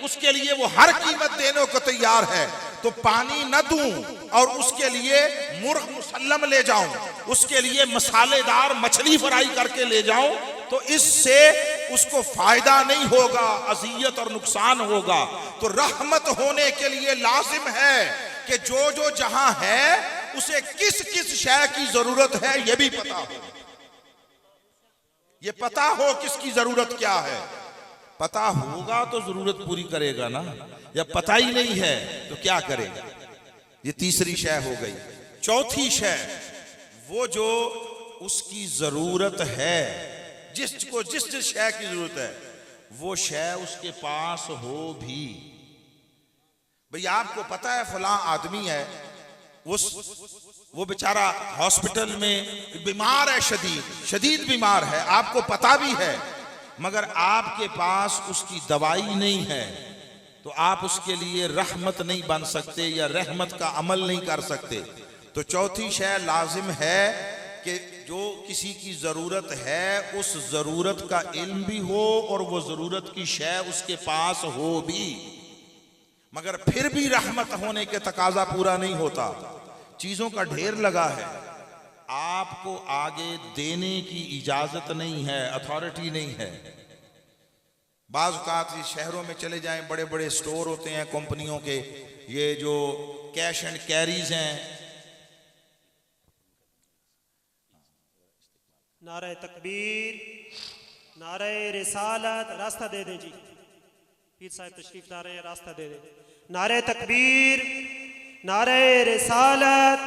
उसके लिए वो हर कीमत देने को तैयार है। तो पानी न दूं और उसके लिए मुर्ग मुसल्लम ले जाऊं, उसके लिए मसालेदार मछली फ्राई करके ले जाऊं, तो इससे उसको फायदा नहीं होगा, अजियत और नुकसान होगा। तो रहमत होने के लिए लाजिम है कि जो जो जहां है उसे किस किस शय की जरूरत है ये भी पता हो। ये पता हो किसकी जरूरत क्या है। पता होगा तो जरूरत पूरी करेगा ना, या पता ही नहीं है तो क्या करेगा। ये तीसरी शय हो गई। चौथी शय, वो जो उसकी जरूरत है, जिसको जिस जिस शय की जरूरत है वो शय उसके पास हो भी। भाई आपको पता है फलां आदमी है, वो बेचारा हॉस्पिटल में बीमार है, शदीद बीमार है, आपको पता भी है, मगर आपके पास उसकी दवाई नहीं है, तो आप उसके लिए रहमत नहीं बन सकते या रहमत का अमल नहीं कर सकते। तो चौथी शय लाजिम है कि जो किसी की जरूरत है उस जरूरत का इल्म भी हो और वो जरूरत की शय उसके पास हो भी, मगर फिर भी रहमत होने के तकाजा पूरा नहीं होता। चीजों का ढेर लगा है, आपको आगे देने की इजाजत नहीं है, अथॉरिटी नहीं है। बाज़ औक़ात शहरों में चले जाएं, बड़े बड़े स्टोर होते हैं कंपनियों के, ये जो कैश एंड कैरीज हैं। नारे तकबीर, नारे रिसालत, रास्ता दे दें जी, पीर साहब तशरीफ ला रहे हैं, रास्ता दे दें। नारे तकबीर, नारे रिसालत,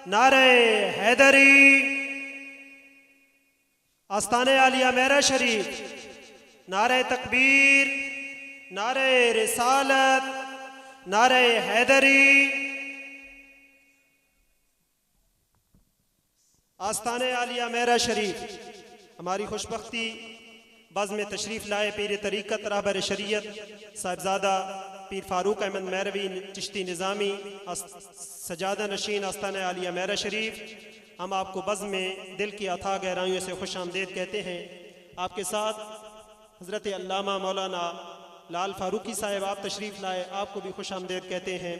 नारे हैदरी, आस्ताने आलिया मेरा शरीफ। नारे तकबीर, नारे रिसालत, नारे हैदरी, आस्ताने आलिया मेरा शरीफ। हमारी खुशबख्ती बज़ में तशरीफ़ लाए पीर तरीक़त रहबर शरीयत साहिबजादा पीर फारूक अहमद मैरवी चिश्ती निज़ामी सजादा नशीन आस्ताना आलिया मेरा शरीफ। हम आपको बज़ में दिल की अथाह गहराइयों से खुश आमदीद कहते हैं। आपके साथ हज़रत अल्लामा मौलाना लाल फारूकी साहब आप तशरीफ़ लाए, आपको भी खुश आमदीद कहते हैं।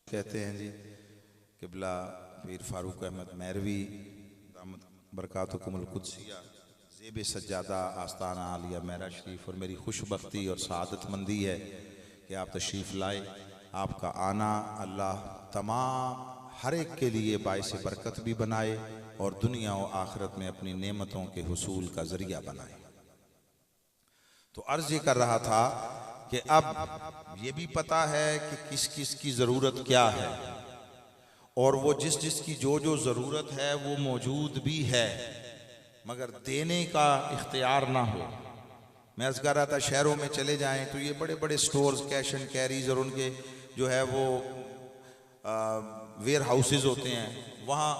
कहते हैं जी किबला पीर फारूक अहमद मैरवी बरकातुकुमुल कुद्सिया ज़ेब सज्जादा आस्ताना आलिया मेरा शरीफ, और मेरी खुशबख्ती और सआदतमंदी है कि आप तशरीफ़ लाए। आपका आना अल्लाह तमाम हर एक के लिए बाइस बरकत भी बनाए और दुनिया और आखिरत में अपनी नेमतों के हुसूल का ज़रिया बनाए। तो अर्ज़ ये कर रहा था कि अब ये भी पता है कि किस किस की ज़रूरत क्या है, और वो जिस जिस की जो जो ज़रूरत है वो मौजूद भी है, मगर देने का इख्तियार ना हो। मैं अर्ज़ कर रहा था शहरों में चले जाएं तो ये बड़े बड़े स्टोर्स कैश एंड कैरीज और उनके जो है वो वेयर हाउसेज होते हैं, वहाँ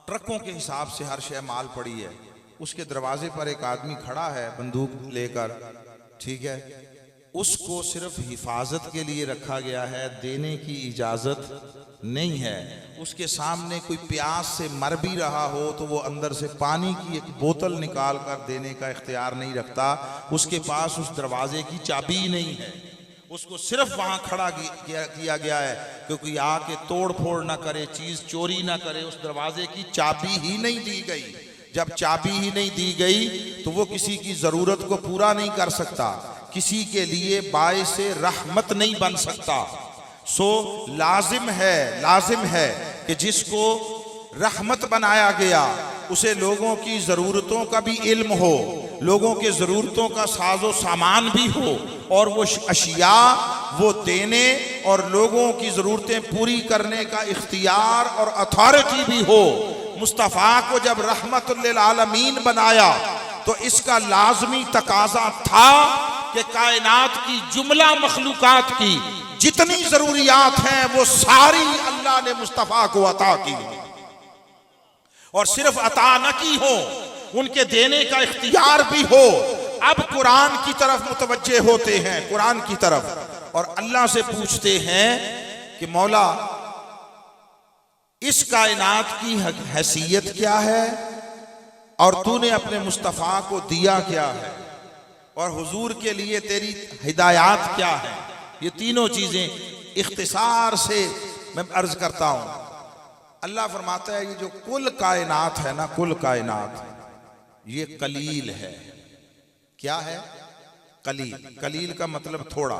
ट्रकों के हिसाब से हर शय माल पड़ी है। उसके दरवाजे पर एक आदमी खड़ा है बंदूक लेकर, ठीक है, उसको सिर्फ हिफाजत के लिए रखा गया है, देने की इजाजत नहीं है। उसके सामने कोई प्यास से मर भी रहा हो तो वो अंदर से पानी की एक बोतल निकाल कर देने का इख्तियार नहीं रखता। उसके पास उस दरवाजे की चाबी नहीं है, उसको सिर्फ वहां खड़ा किया गया है क्योंकि आके तोड़ फोड़ ना करे, चीज चोरी ना करे। उस दरवाजे की चाबी ही नहीं दी गई। जब चाबी ही नहीं दी गई तो वो किसी की जरूरत को पूरा नहीं कर सकता, किसी के लिए बाइसे रहमत नहीं बन सकता। सो लाजिम है कि जिसको रहमत बनाया गया उसे लोगों की ज़रूरतों का भी इल्म हो, लोगों के ज़रूरतों का साजो सामान भी हो, और वो अशिया वो देने और लोगों की ज़रूरतें पूरी करने का इख्तियार और अथॉरिटी भी हो। मुस्तफ़ा को जब रहमतुल्लिल आलमीन बनाया तो इसका लाजमी तकाजा था कि कायनात की जुमला मखलूकात की जितनी जरूरियात हैं वो सारी अल्लाह ने मुस्तफ़ा को अता की, और सिर्फ अता न की हो, उनके देने का इख्तियार भी हो। अब कुरान की तरफ मुतवज्जे होते हैं, कुरान की तरफ, और अल्लाह से पूछते हैं कि मौला इस कायनात की हैसियत क्या है और तूने अपने मुस्तफ़ा को दिया क्या है, और हुजूर के लिए तेरी हिदायत क्या है। ये तीनों चीजें इख्तिसार से मैं अर्ज करता हूं। अल्लाह फरमाता है ये जो कुल कायनात है ना, कुल कायनात ये कलील है। क्या है? कलील। कलील का मतलब थोड़ा।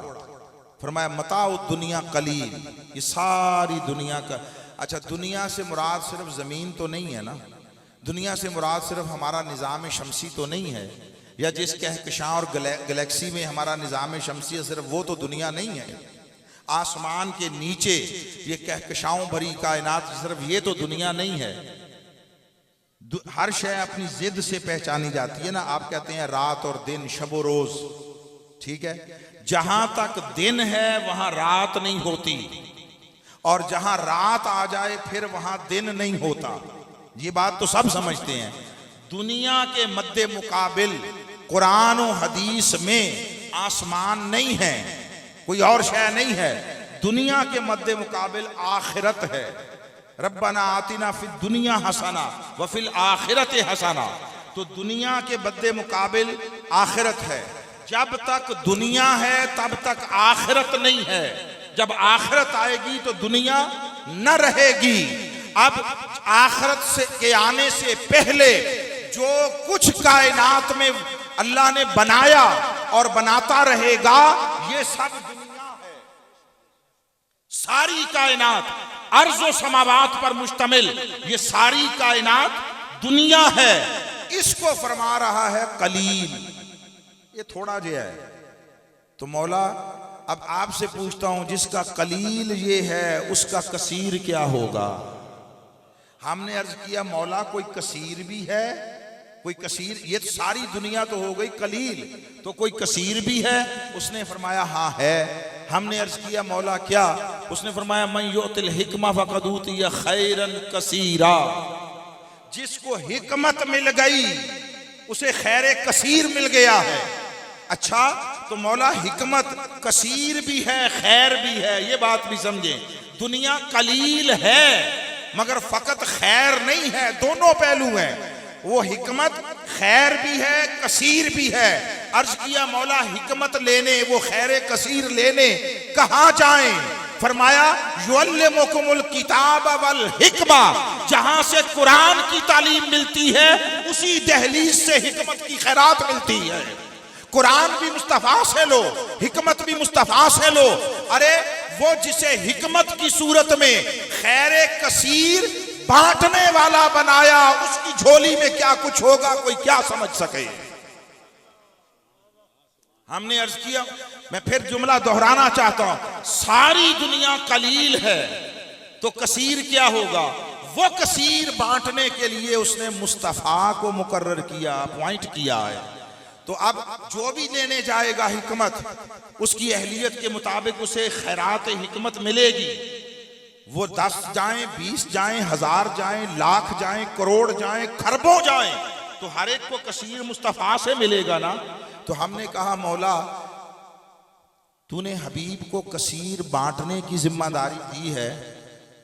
फरमाया मताउ दुनिया कलील, ये सारी दुनिया का। अच्छा, दुनिया से मुराद सिर्फ ज़मीन तो नहीं है ना, दुनिया से मुराद सिर्फ हमारा निज़ाम शमसी तो नहीं है, या जिस कहकशां और गैलेक्सी में हमारा निज़ाम शमसी है सिर्फ वो तो दुनिया नहीं है। आसमान के नीचे ये कहकशाओं भरी कायनात सिर्फ ये तो दुनिया नहीं है। हर शय अपनी जिद से पहचानी जाती है ना। आप कहते हैं रात और दिन, शब रोज, ठीक है। जहां तक दिन है वहां रात नहीं होती, और जहां रात आ जाए फिर वहां दिन नहीं होता। ये बात तो सब समझते हैं। दुनिया के मद्दे मुकाबिल कुरान और हदीस में आसमान नहीं है, कोई और शय नहीं है। दुनिया के मद्दे मुकाबिल आखिरत है। रब्बना आतिना फिद दुनिया हसना व फिल आखिरत हसना। तो दुनिया के मद्दे मुकाबिल आखिरत है। जब तक दुनिया है तब तक आखिरत नहीं है। जब आखिरत आएगी तो दुनिया न रहेगी। अब आखिरत से के आने से पहले जो कुछ कायनात में अल्लाह ने बनाया और बनाता रहेगा ये सब दुनिया है। सारी कायनात अर्ज़ो समावात पर मुश्तमिल ये सारी कायनात दुनिया है। इसको फरमा रहा है कलील, ये थोड़ा जो है। तो मौला अब आपसे पूछता हूं, जिसका कलील ये है उसका कसीर क्या होगा? हमने अर्ज किया मौला कोई कसीर भी है, कोई कसीर, ये सारी दुनिया तो हो गई कलील, तो कोई कसीर भी है? उसने फरमाया हाँ है। हमने अर्ज किया मौला क्या? उसने फरमाया मन युतिल हिकमा फक़द ऊतिया खैरन कसीरा। जिसको हिकमत मिल गई उसे खैर कसीर मिल गया है। अच्छा, तो मौला हिकमत कसीर भी है खैर भी है, ये बात भी समझे। दुनिया कलील है मगर फकत खैर नहीं है, दोनों पहलू हैं। वो हिकमत खैर भी है कसीर भी है। अर्ज किया मौला हिकमत लेने, वो खैर कसीर लेने कहाँ जाएं? फरमाया युअल्लिमुकुमुल किताब वल हिकमा। जहां से कुरान की तालीम मिलती है उसी दहलीज से हिकमत की खैरात मिलती है। कुरान भी मुस्तफा से लो, हिकमत भी मुस्तफा से लो। अरे वो जिसे हिकमत की सूरत में खैर कसीर बांटने वाला बनाया, उसकी झोली में क्या कुछ होगा कोई क्या समझ सके। हमने अर्ज किया, मैं फिर जुमला दोहराना चाहता हूं, सारी दुनिया कलील है तो कसीर क्या होगा? वो कसीर बांटने के लिए उसने मुस्तफा को मुकर्रर किया, अपॉइंट किया है। तो अब जो भी लेने जाएगा हिकमत, उसकी अहलियत के मुताबिक उसे खैरात हिकमत मिलेगी। वो 10 जाएं, 20 जाएं, 1000 जाएं, लाख जाएं, करोड़ जाएं, खरबों जाएं, तो हर एक को कसीर मुस्तफ़ा से मिलेगा ना। तो हमने कहा मौला तूने हबीब को कसीर बांटने की जिम्मेदारी दी है,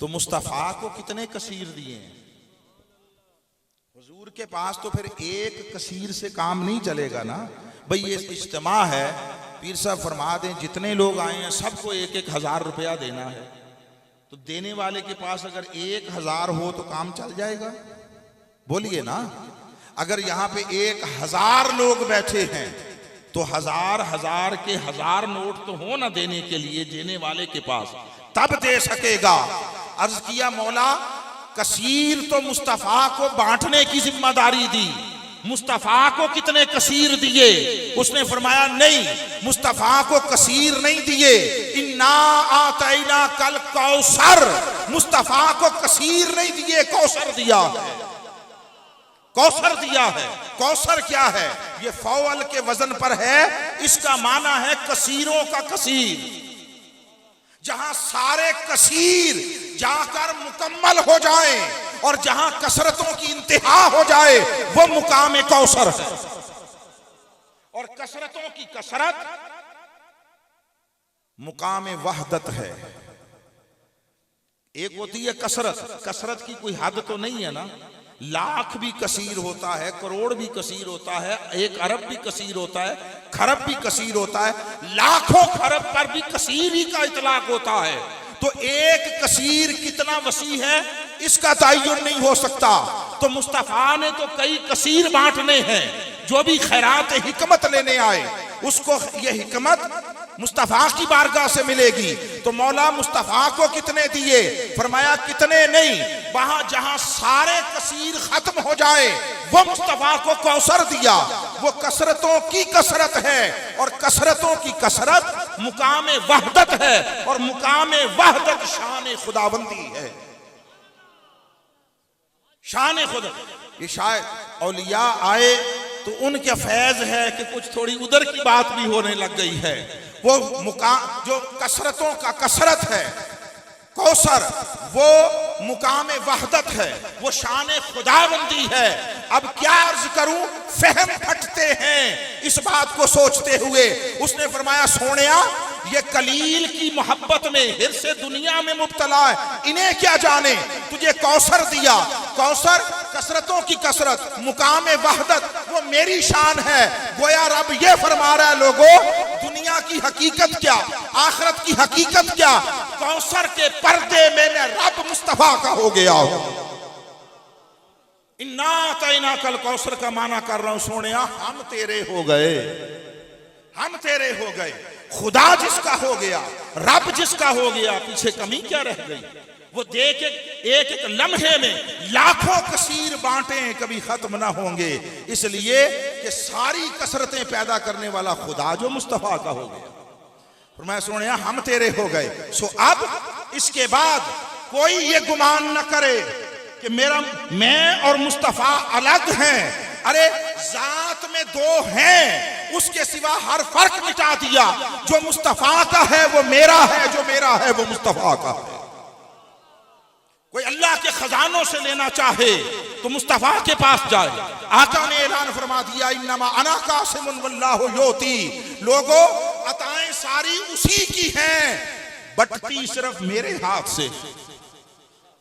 तो मुस्तफ़ा को कितने कसीर दिए हैं? हुजूर के पास तो फिर एक कसीर से काम नहीं चलेगा ना। भाई ये इज्तिमा है, पीर साहब फरमा दें जितने लोग आए हैं सबको 1,000 रुपया देना है, तो देने वाले के पास अगर 1,000 हो तो काम चल जाएगा? बोलिए ना। अगर यहाँ पे 1,000 लोग बैठे हैं तो 1,000 के 1,000 नोट तो हो ना देने के लिए देने वाले के पास, तब दे सकेगा। अर्ज किया मौला कसीर तो मुस्तफ़ा को बांटने की जिम्मेदारी दी, मुस्तफ़ा को कितने कसीर दिए? उसने फरमाया नहीं, मुस्तफ़ा को कसीर नहीं दिए, इन्ना आतैना कल कौसर, मुस्तफ़ा को कसीर नहीं दिए, कौसर दिया है। कौसर दिया है। कौसर क्या है? ये फौल के वजन पर है, इसका माना है कसीरों का कसीर। जहां सारे कसीर जाकर मुकम्मल हो जाए और जहां कसरतों की इंतहा हो जाए वो मुकाम कौसर है। और कसरतों की कसरत मुकाम वहदत है। एक होती है कसरत, कसरत की कोई हद तो नहीं है ना। लाख भी कसीर होता है, करोड़ भी कसीर होता है, 1 अरब भी कसीर होता है, खरब भी कसीर होता है, लाखों खरब पर भी कसीर ही का इतलाक होता है। तो एक कसीर कितना वसी है इसका तय्युन नहीं हो सकता। तो मुस्तफ़ा ने तो कई कसीर बांटने हैं। जो भी खैरात हिकमत लेने आए उसको ये हिकमत मुस्तफ़ा की बारगाह से मिलेगी। तो मौला मुस्तफ़ा को कितने दिए? फरमाया कितने नहीं, वहां जहां सारे कसीर खत्म हो जाए वो मुस्तफ़ा को कौसर दिया। वो कसरतों की कसरत है और कसरतों की कसरत मुकाम वहदत है और मुकाम वहदत शान खुदाबंदी है। शान खुदा। ये शायद औलिया आए तो उनके फैज है कि कुछ थोड़ी उधर की बात भी होने लग गई है। वो मुकाम जो कसरतों का कसरत है, कौसर, वो मुकाम वहदत है, वो शान खुदाबंदी है। अब क्या अर्ज करूं, फहम फटते हैं इस बात को सोचते हुए। उसने फरमाया सोनिया ये कलील की मोहब्बत में हिर्स दुनिया में मुब्तला है, इन्हें क्या जाने, तुझे कौसर दिया। कौसर कसरतों की कसरत, मुकाम वहदत, वो मेरी शान है। गोया रब ये फरमा रहा है लोगों, दुनिया की हकीकत क्या, आखिरत की हकीकत क्या, कौसर के पर्दे में मैं रब मुस्तफा का हो गया हूं। इन्ना तैना कल कौसर का माना कर रहा हूं सोनिया, हम तेरे हो गए, हम तेरे हो गए। खुदा जिसका हो गया, रब जिसका हो गया, पीछे कमी क्या रह गई? वो देख एक एक लम्हे में लाखों कसीर बांटे कभी खत्म ना होंगे। इसलिए कि सारी कसरतें पैदा करने वाला खुदा जो मुस्तफा का हो गया, फरमाया सोनिया हम तेरे हो गए। सो अब इसके बाद कोई ये गुमान न करे कि मेरा मैं और मुस्तफा अलग हैं। अरे जात में दो हैं, उसके सिवा हर फर्क मिटा दिया। जो मुस्तफा का है वो मेरा है, जो मेरा है वो मुस्तफा का है। कोई अल्लाह के खजानों से लेना चाहे तो मुस्तफा के पास जाए। आका ने ऐलान फरमा दिया इन्नमा अना कासिमुन वल्लाहु योती, लोगों अताएं सारी उसी की हैं, बटती सिर्फ मेरे हाथ से।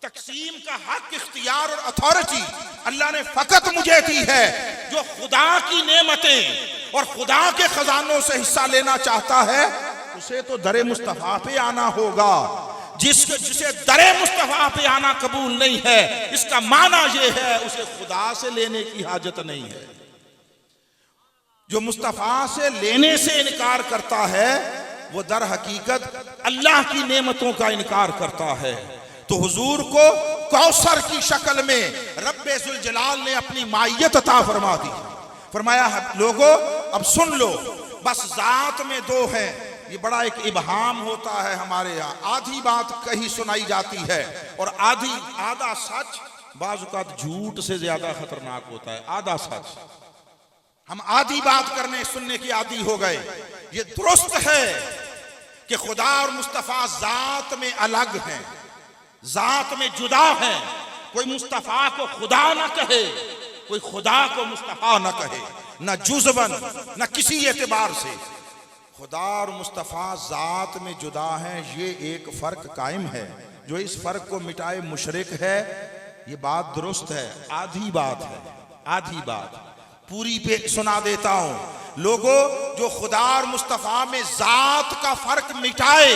तकसीम का हक, इख्तियार और अथॉरिटी अल्लाह ने फकत मुझे दी है। जो खुदा की नेमतें और खुदा के खजानों से हिस्सा लेना चाहता है उसे तो दरे मुस्तफा पे आना होगा। जिसे दरे मुस्तफा पे आना कबूल नहीं है, इसका माना यह है उसे खुदा से लेने की हाजत नहीं है। जो मुस्तफा से लेने से इनकार करता है वो दर हकीकत अल्लाह की नेमतों का इनकार करता है। तो हुजूर को कौसर की शक्ल में रब्बे जुल जलाल ने अपनी मायत अता फरमा दी। फरमाया लोगों अब सुन लो, बस जात में दो हैं। ये बड़ा एक इबहाम होता है हमारे यहाँ, आधी बात कही सुनाई जाती है और आधा सच बाज़-औक़ात झूठ से ज्यादा खतरनाक होता है। आधा सच, हम आधी बात करने सुनने की आदी हो गए। ये दुरुस्त है कि खुदा और मुस्तफा जात में अलग हैं, जात में जुदा हैं। कोई मुस्तफा को खुदा ना कहे, कोई खुदा को मुस्तफ़ा न कहे, न जुज़वन न किसी एतबार से। खुदा और मुस्तफ़ा ज़ात में जुदा हैं, ये एक फ़र्क कायम है। जो इस फ़र्क को मिटाए मुशरिक है। ये बात दुरुस्त है, आधी बात है, आधी बात पूरी पे सुना देता हूं। लोगों, जो खुदा और मुस्तफ़ा में ज़ात का फ़र्क मिटाए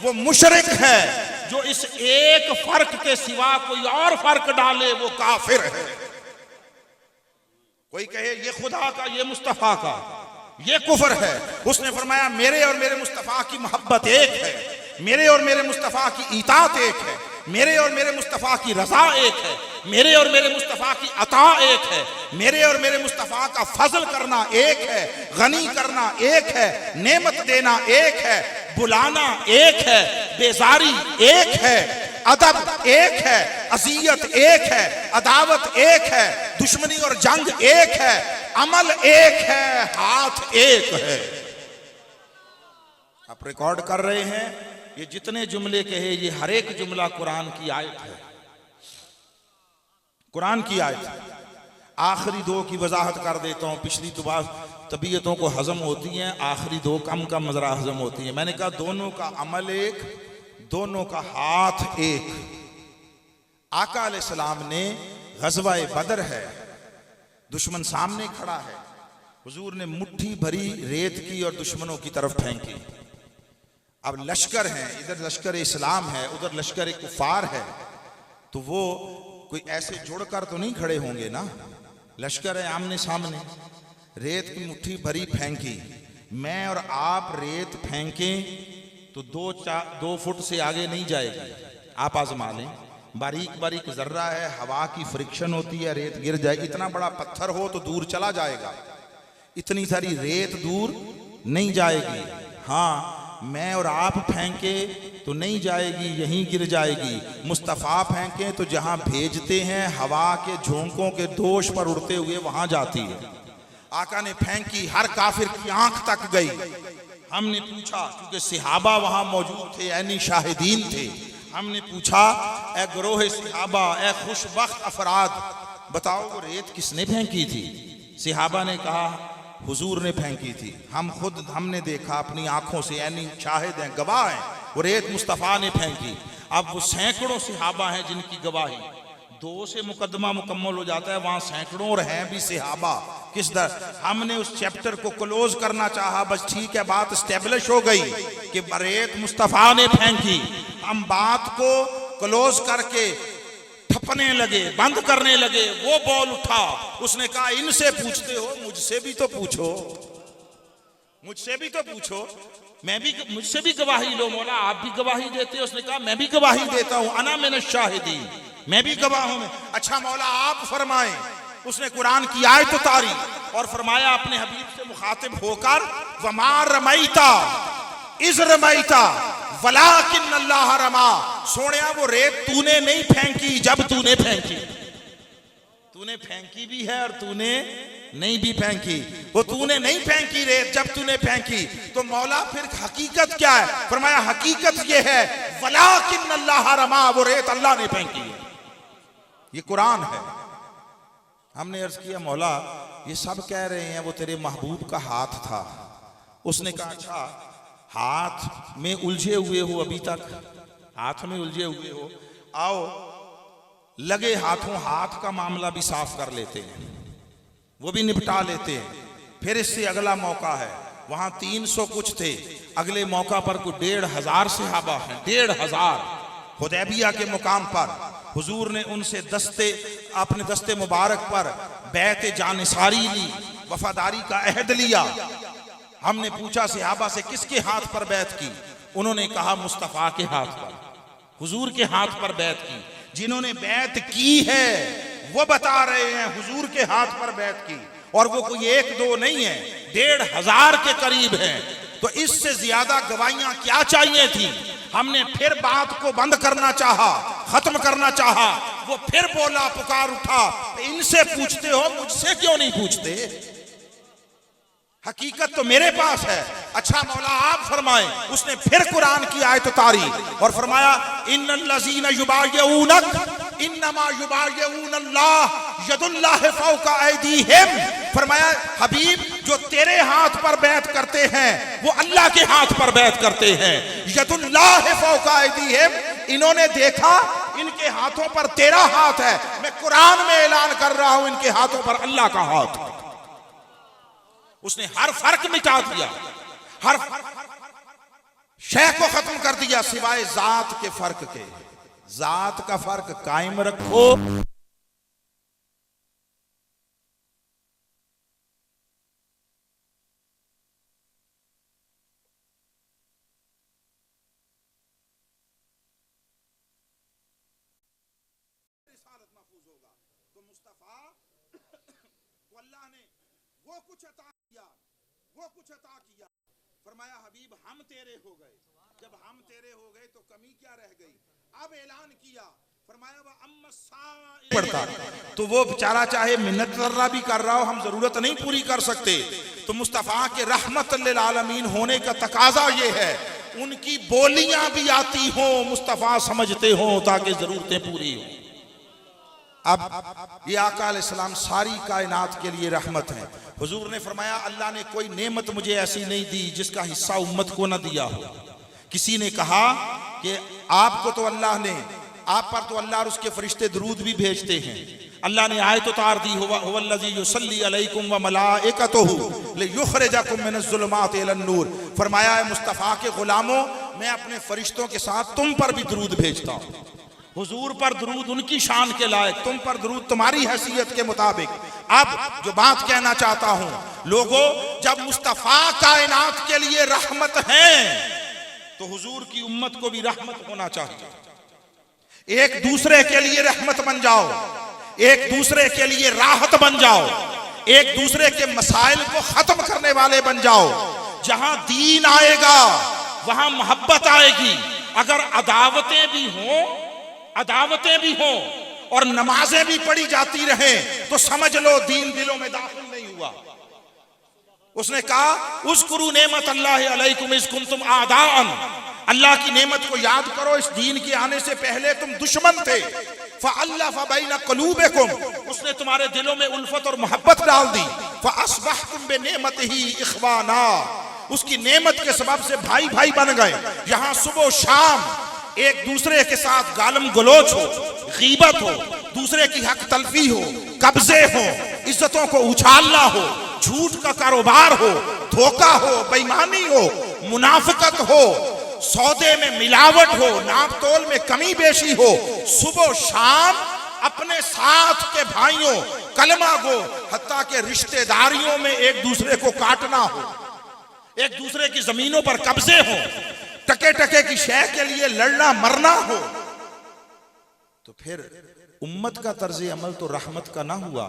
वो मुशरिक है। जो इस एक फ़र्क के सिवा कोई और फ़र्क डाले वो काफिर है। कोई कहे ये खुदा का, ये मुस्तफ़ा का, ये कुफर है। उसने फरमाया मेरे और मेरे मुस्तफ़ा की मोहब्बत एक है, मेरे और मेरे मुस्तफ़ा की इताअत एक है, मेरे और मेरे मुस्तफ़ा की रज़ा एक है, मेरे और मेरे मुस्तफ़ा की अता एक है, मेरे और मेरे मुस्तफ़ा का फजल करना एक है, गनी करना एक है, नेमत देना एक है, बुलाना एक है, बेजारी एक है, अदब एक है, अज़ियत एक है, अदावत एक है, दुश्मनी और जंग एक है, अमल एक है, हाथ एक है। आप रिकॉर्ड कर रहे हैं, ये जितने जुमले कहे ये हर एक जुमला कुरान की आयत है, कुरान की आयत है। आखिरी दो की वजाहत कर देता हूं। पिछली तो बात तबीयतों को हजम होती हैं, आखिरी दो कम कम जरा हजम होती हैं। मैंने कहा दोनों का अमल एक, दोनों का हाथ एक। आका अलैहिस्सलाम ने गज़वाए बदर है, दुश्मन सामने खड़ा है, हुजूर ने मुट्ठी भरी रेत की और दुश्मनों की तरफ फेंकी। अब लश्कर है, इधर लश्कर इस्लाम है, उधर लश्कर कुफार है, तो वो कोई ऐसे जुड़कर तो नहीं खड़े होंगे ना। लश्कर है आमने सामने, रेत की मुट्ठी भरी फेंकी। मैं और आप रेत फेंकें तो 2 फुट से आगे नहीं जाएगी। आप आजमा लें, बारीक बारीक जर्रा है, हवा की फ्रिक्शन होती है, रेत गिर जाए। इतना बड़ा पत्थर हो तो दूर चला जाएगा, इतनी सारी रेत दूर नहीं जाएगी। हाँ, मैं और आप फेंके तो नहीं जाएगी, यहीं गिर जाएगी। मुस्तफ़ा फेंके तो जहां भेजते हैं हवा के झोंकों के दोष पर उड़ते हुए वहां जाती है। आका ने फेंकी, हर काफिर की आंख तक गई। हमने पूछा, क्योंकि सहाबा वहां मौजूद थे, ऐनी शाहिदीन थे, हमने पूछा ए ग्रोह सहाबा, ए खुशबख्त अफराद, बताओ वो रेत किसने फेंकी थी? सहाबा ने कहा हुजूर ने फेंकी थी। हमने देखा अपनी आंखों से, यानी शाहिद हैं, गवाह हैं, वो रेत मुस्तफ़ा ने फेंकी। अब वो सैकड़ों सहाबा हैं जिनकी गवाही, 2 से मुकदमा मुकम्मल हो जाता है, वहां सैकड़ों और हैं भी सहाबा। किस दर हमने उस चैप्टर को क्लोज करना चाहा, बस ठीक है, बात स्टेब्लिश हो गई कि रेत मुस्तफ़ा ने फेंकी। हम बात को क्लोज करके ठपने लगे, बंद करने लगे। वो बॉल उठा, उसने कहा इनसे पूछते हो, मुझसे भी तो पूछो, मुझसे भी तो पूछो, मैं भी, मुझसे भी गवाही लो मौला, आप भी गवाही देते हो। उसने कहा मैं भी गवाही देता हूं, अना मिन शाहिदीन, मैं भी गवाह हूं। अच्छा मौला आप फरमाएं। उसने कुरान की आयत उतारी और फरमाया अपने हबीब से मुखातिब होकर, वमा रमैता इज़ रमैता वलाकिन अल्लाह रमा। सोनिया वो रेत तूने नहीं फेंकी जब तूने फेंकी, तूने फेंकी भी है और तूने नहीं भी फेंकी। वो तूने नहीं फेंकी रेत जब तूने फेंकी, तो मौला फिर हकीकत क्या है? फरमाया हकीकत ये है वलाकिन अल्लाह रमा, वो रेत अल्लाह ने फेंकी है। ये कुरान है। हमने अर्ज किया मौला ये सब कह रहे हैं वो तेरे महबूब का हाथ था। उसने कहा अच्छा हाथ में उलझे हुए हो, अभी तक हाथ में उलझे हुए हो, आओ लगे हाथों हाथ का मामला भी साफ कर लेते हैं, वो भी निपटा लेते हैं। फिर इससे अगला मौका है, वहां 300 कुछ थे, अगले मौका पर कोई 1500 सहाबा हैं, 1500। हुदैबिया के मुकाम पर हुजूर ने उनसे अपने दस्ते मुबारक पर बैत जानिसारी ली, वफादारी का अहद लिया। हमने पूछा सहाबा से किसके हाथ पर बैत की? उन्होंने कहा मुस्तफ़ा के हाथ पर, हुजूर के हाथ पर बैत की। जिन्होंने बैत की है वो बता रहे हैं हुजूर के हाथ पर बैत की, और वो कोई 1-2 नहीं है, 1500 के करीब हैं। तो इससे ज्यादा गवाहियां क्या चाहिए थी? हमने फिर बात को बंद करना चाहा, खत्म करना चाहा। वो फिर बोला, पुकार उठा, इनसे पूछते हो, मुझसे क्यों नहीं पूछते? हकीकत तो मेरे पास है। अच्छा मौला आप फरमाएं। उसने फिर कुरान की आयत उतारी और फरमाया इन्नल्लज़ीना युबायऊनक इन्नमा युबायऊन अल्लाह यदुल्लाहि फौका ऐदीहिम। फरमाया हबीब जो तेरे हाथ पर बैत करते हैं वो अल्लाह के हाथ पर बैत करते हैं। यदुल्लाहि फौका ऐदीहिम, इन्होंने देखा इनके हाथों पर तेरा हाथ है, मैं कुरान में ऐलान कर रहा हूं इनके हाथों पर अल्लाह का हाथ है। उसने हर फर्क मिटा दिया, हर शय को खत्म कर दिया सिवाय जात के फर्क के। जात का फर्क कायम रखो। तो मुस्तफा को अल्लाह ने वो कुछ अता किया, वो कुछ अता किया। फरमाया हबीब हम तेरे हो गए, जब हम तेरे हो गए तो कमी क्या रह गई। अब ऐलान किया, फरमाया पड़ता तो वो बेचारा चाहे मिन्नत तर्रा भी कर रहा हो, हम जरूरत नहीं पूरी कर सकते। तो मुस्तफा के रहमत लिल आलमीन होने का तकाजा ये है उनकी बोलियां भी आती हो, मुस्तफा समझते हो ताकि जरूरतें पूरी हो। अब ये आका अलैहिस्सलाम सारी कायनात के लिए रहमत है। हुजूर ने फरमाया अल्लाह ने कोई नेमत मुझे ऐसी नहीं दी जिसका हिस्सा उम्मत को ना दिया हो। किसी ने कहा कि आपको तो अल्लाह ने, आप पर तो अल्लाह और उसके फरिश्ते दरूद भी भेजते हैं। अल्लाह ने आयत उतार दी, हुवल्लज़ी युसल्ली अलैकुम व मलाइकतुहु लियुखरिजकुम मिनज़्ज़ुलुमाति इलन नूर। फरमाया है मुस्तफ़ा के गुलामों, मैं अपने फरिश्तों के साथ तुम पर भी दरूद भेजता हूँ। हुजूर पर दरूद उनकी शान के लायक, तुम पर दरूद तुम्हारी हैसियत के मुताबिक। अब जो बात कहना चाहता हूं, लोगों जब मुस्तफा कायनात के लिए रहमत है तो हुजूर की उम्मत को भी रहमत होना चाहिए। एक दूसरे के लिए रहमत बन जाओ, एक दूसरे के लिए राहत बन जाओ, एक दूसरे के मसाइल को खत्म करने वाले बन जाओ। जहां दीन आएगा वहां मोहब्बत आएगी। अगर अदावतें भी हों और नमाजें भी पढ़ी जाती रहे तो समझ लो दीन दिलों में दाखिल नहीं हुआ। उसने कहा उज़्कुरू नेमत अल्लाह अलैकुम इज़ कुंतुम आदाअन, अल्लाह की नेमत को याद करो, इस दीन के आने से पहले तुम दुश्मन थे। फ़अल्लफ़ बैन क़ुलूबिकुम, उसने तुम्हारे दिलों में उल्फत और मोहब्बत डाल दी। फ़अस्बहतुम बिनेमतिही इख़वाना, उसकी नेमत के सबब से भाई भाई बन गए। यहाँ सुबह शाम एक दूसरे के साथ गालम गलोच हो, गीबत हो, दूसरे की हक तलफी हो, कब्जे हो, इज्जतों को उछालना हो, झूठ का कारोबार हो, धोखा हो, बेईमानी हो, मुनाफिकत हो, सौदे में मिलावट हो, नाप तोल में कमी बेशी हो। सुबह शाम अपने साथ के भाइयों कलमा गो, हत्ता के रिश्तेदारियों में एक दूसरे को काटना हो, एक दूसरे की जमीनों पर कब्जे हो, टके टके की शय के लिए लड़ना मरना हो, तो फिर उम्मत का तर्ज अमल तो रहमत का ना हुआ।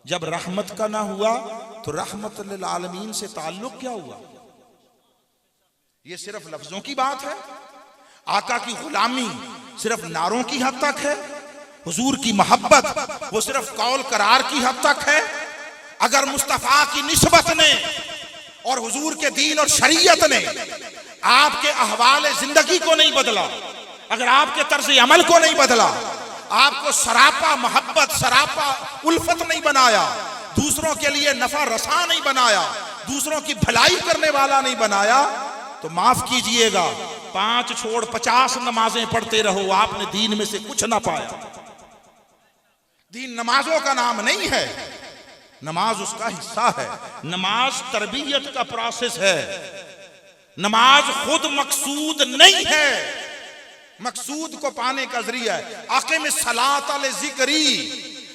जब रहमत का ना हुआ तो रहमत लिल आलमीन से ताल्लुक क्या हुआ। ये सिर्फ लफ्जों की बात है। आका की गुलामी सिर्फ नारों की हद तक है। हुजूर की मोहब्बत वो सिर्फ कौल करार की हद तक है। अगर मुस्तफा की निस्बत ने और हुजूर के दीन और शरीयत ने आपके अहवाल जिंदगी को नहीं बदला, अगर आपके तर्ज अमल को नहीं बदला, आपको सरापा मोहब्बत सरापा उल्फत नहीं बनाया, दूसरों के लिए नफा रसा नहीं बनाया, दूसरों की भलाई करने वाला नहीं बनाया, तो माफ कीजिएगा 5 छोड़ 50 नमाजें पढ़ते रहो, आपने दीन में से कुछ ना पाया। दीन नमाजों का नाम नहीं है, नमाज उसका हिस्सा है। नमाज तरबियत का प्रोसेस है। नमाज खुद मकसूद नहीं है, मकसूद को पाने का जरिया है। आक़िम सलात अल ज़िक्री,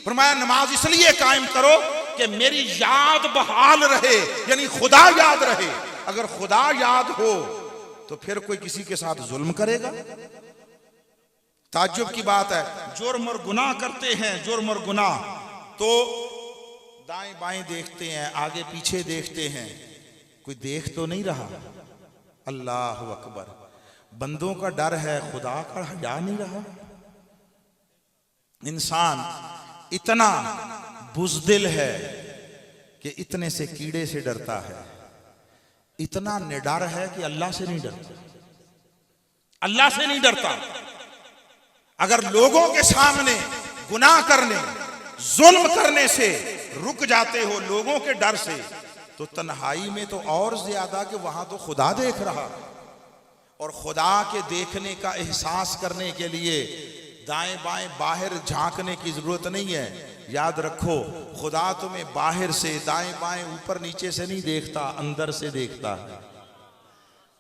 फरमाया नमाज इसलिए कायम करो कि मेरी याद बहाल रहे, यानी खुदा याद रहे। अगर खुदा याद हो तो फिर कोई किसी के साथ जुल्म करेगा। ताज्जुब की बात है, जुर्म और गुनाह करते हैं, जुर्म और गुनाह तो दाएं बाएं देखते हैं, आगे पीछे देखते हैं, कोई देख तो नहीं रहा। अल्लाह अकबर, बंदों का डर है, खुदा का हया नहीं रहा। इंसान इतना बुज़दिल है कि इतने से कीड़े से डरता है, इतना निडर है कि अल्लाह से नहीं डरता, अल्लाह से नहीं डरता। अगर लोगों के सामने गुनाह करने, जुल्म करने से रुक जाते हो लोगों के डर से, तो तन्हाई में तो और ज्यादा कि वहां तो खुदा देख रहा। और खुदा के देखने का एहसास करने के लिए दाएं बाएं बाहर झांकने की जरूरत नहीं है। याद रखो, खुदा तुम्हें बाहर से, दाएं बाएं ऊपर नीचे से नहीं देखता, अंदर से देखता है।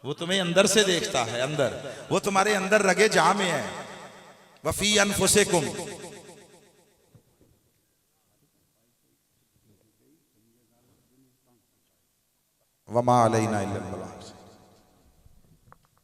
वो तुम्हें अंदर से देखता है, अंदर, वो तुम्हारे अंदर रगे जा में है। वफी अनफुसिकुम, वमा अलैना इल्लल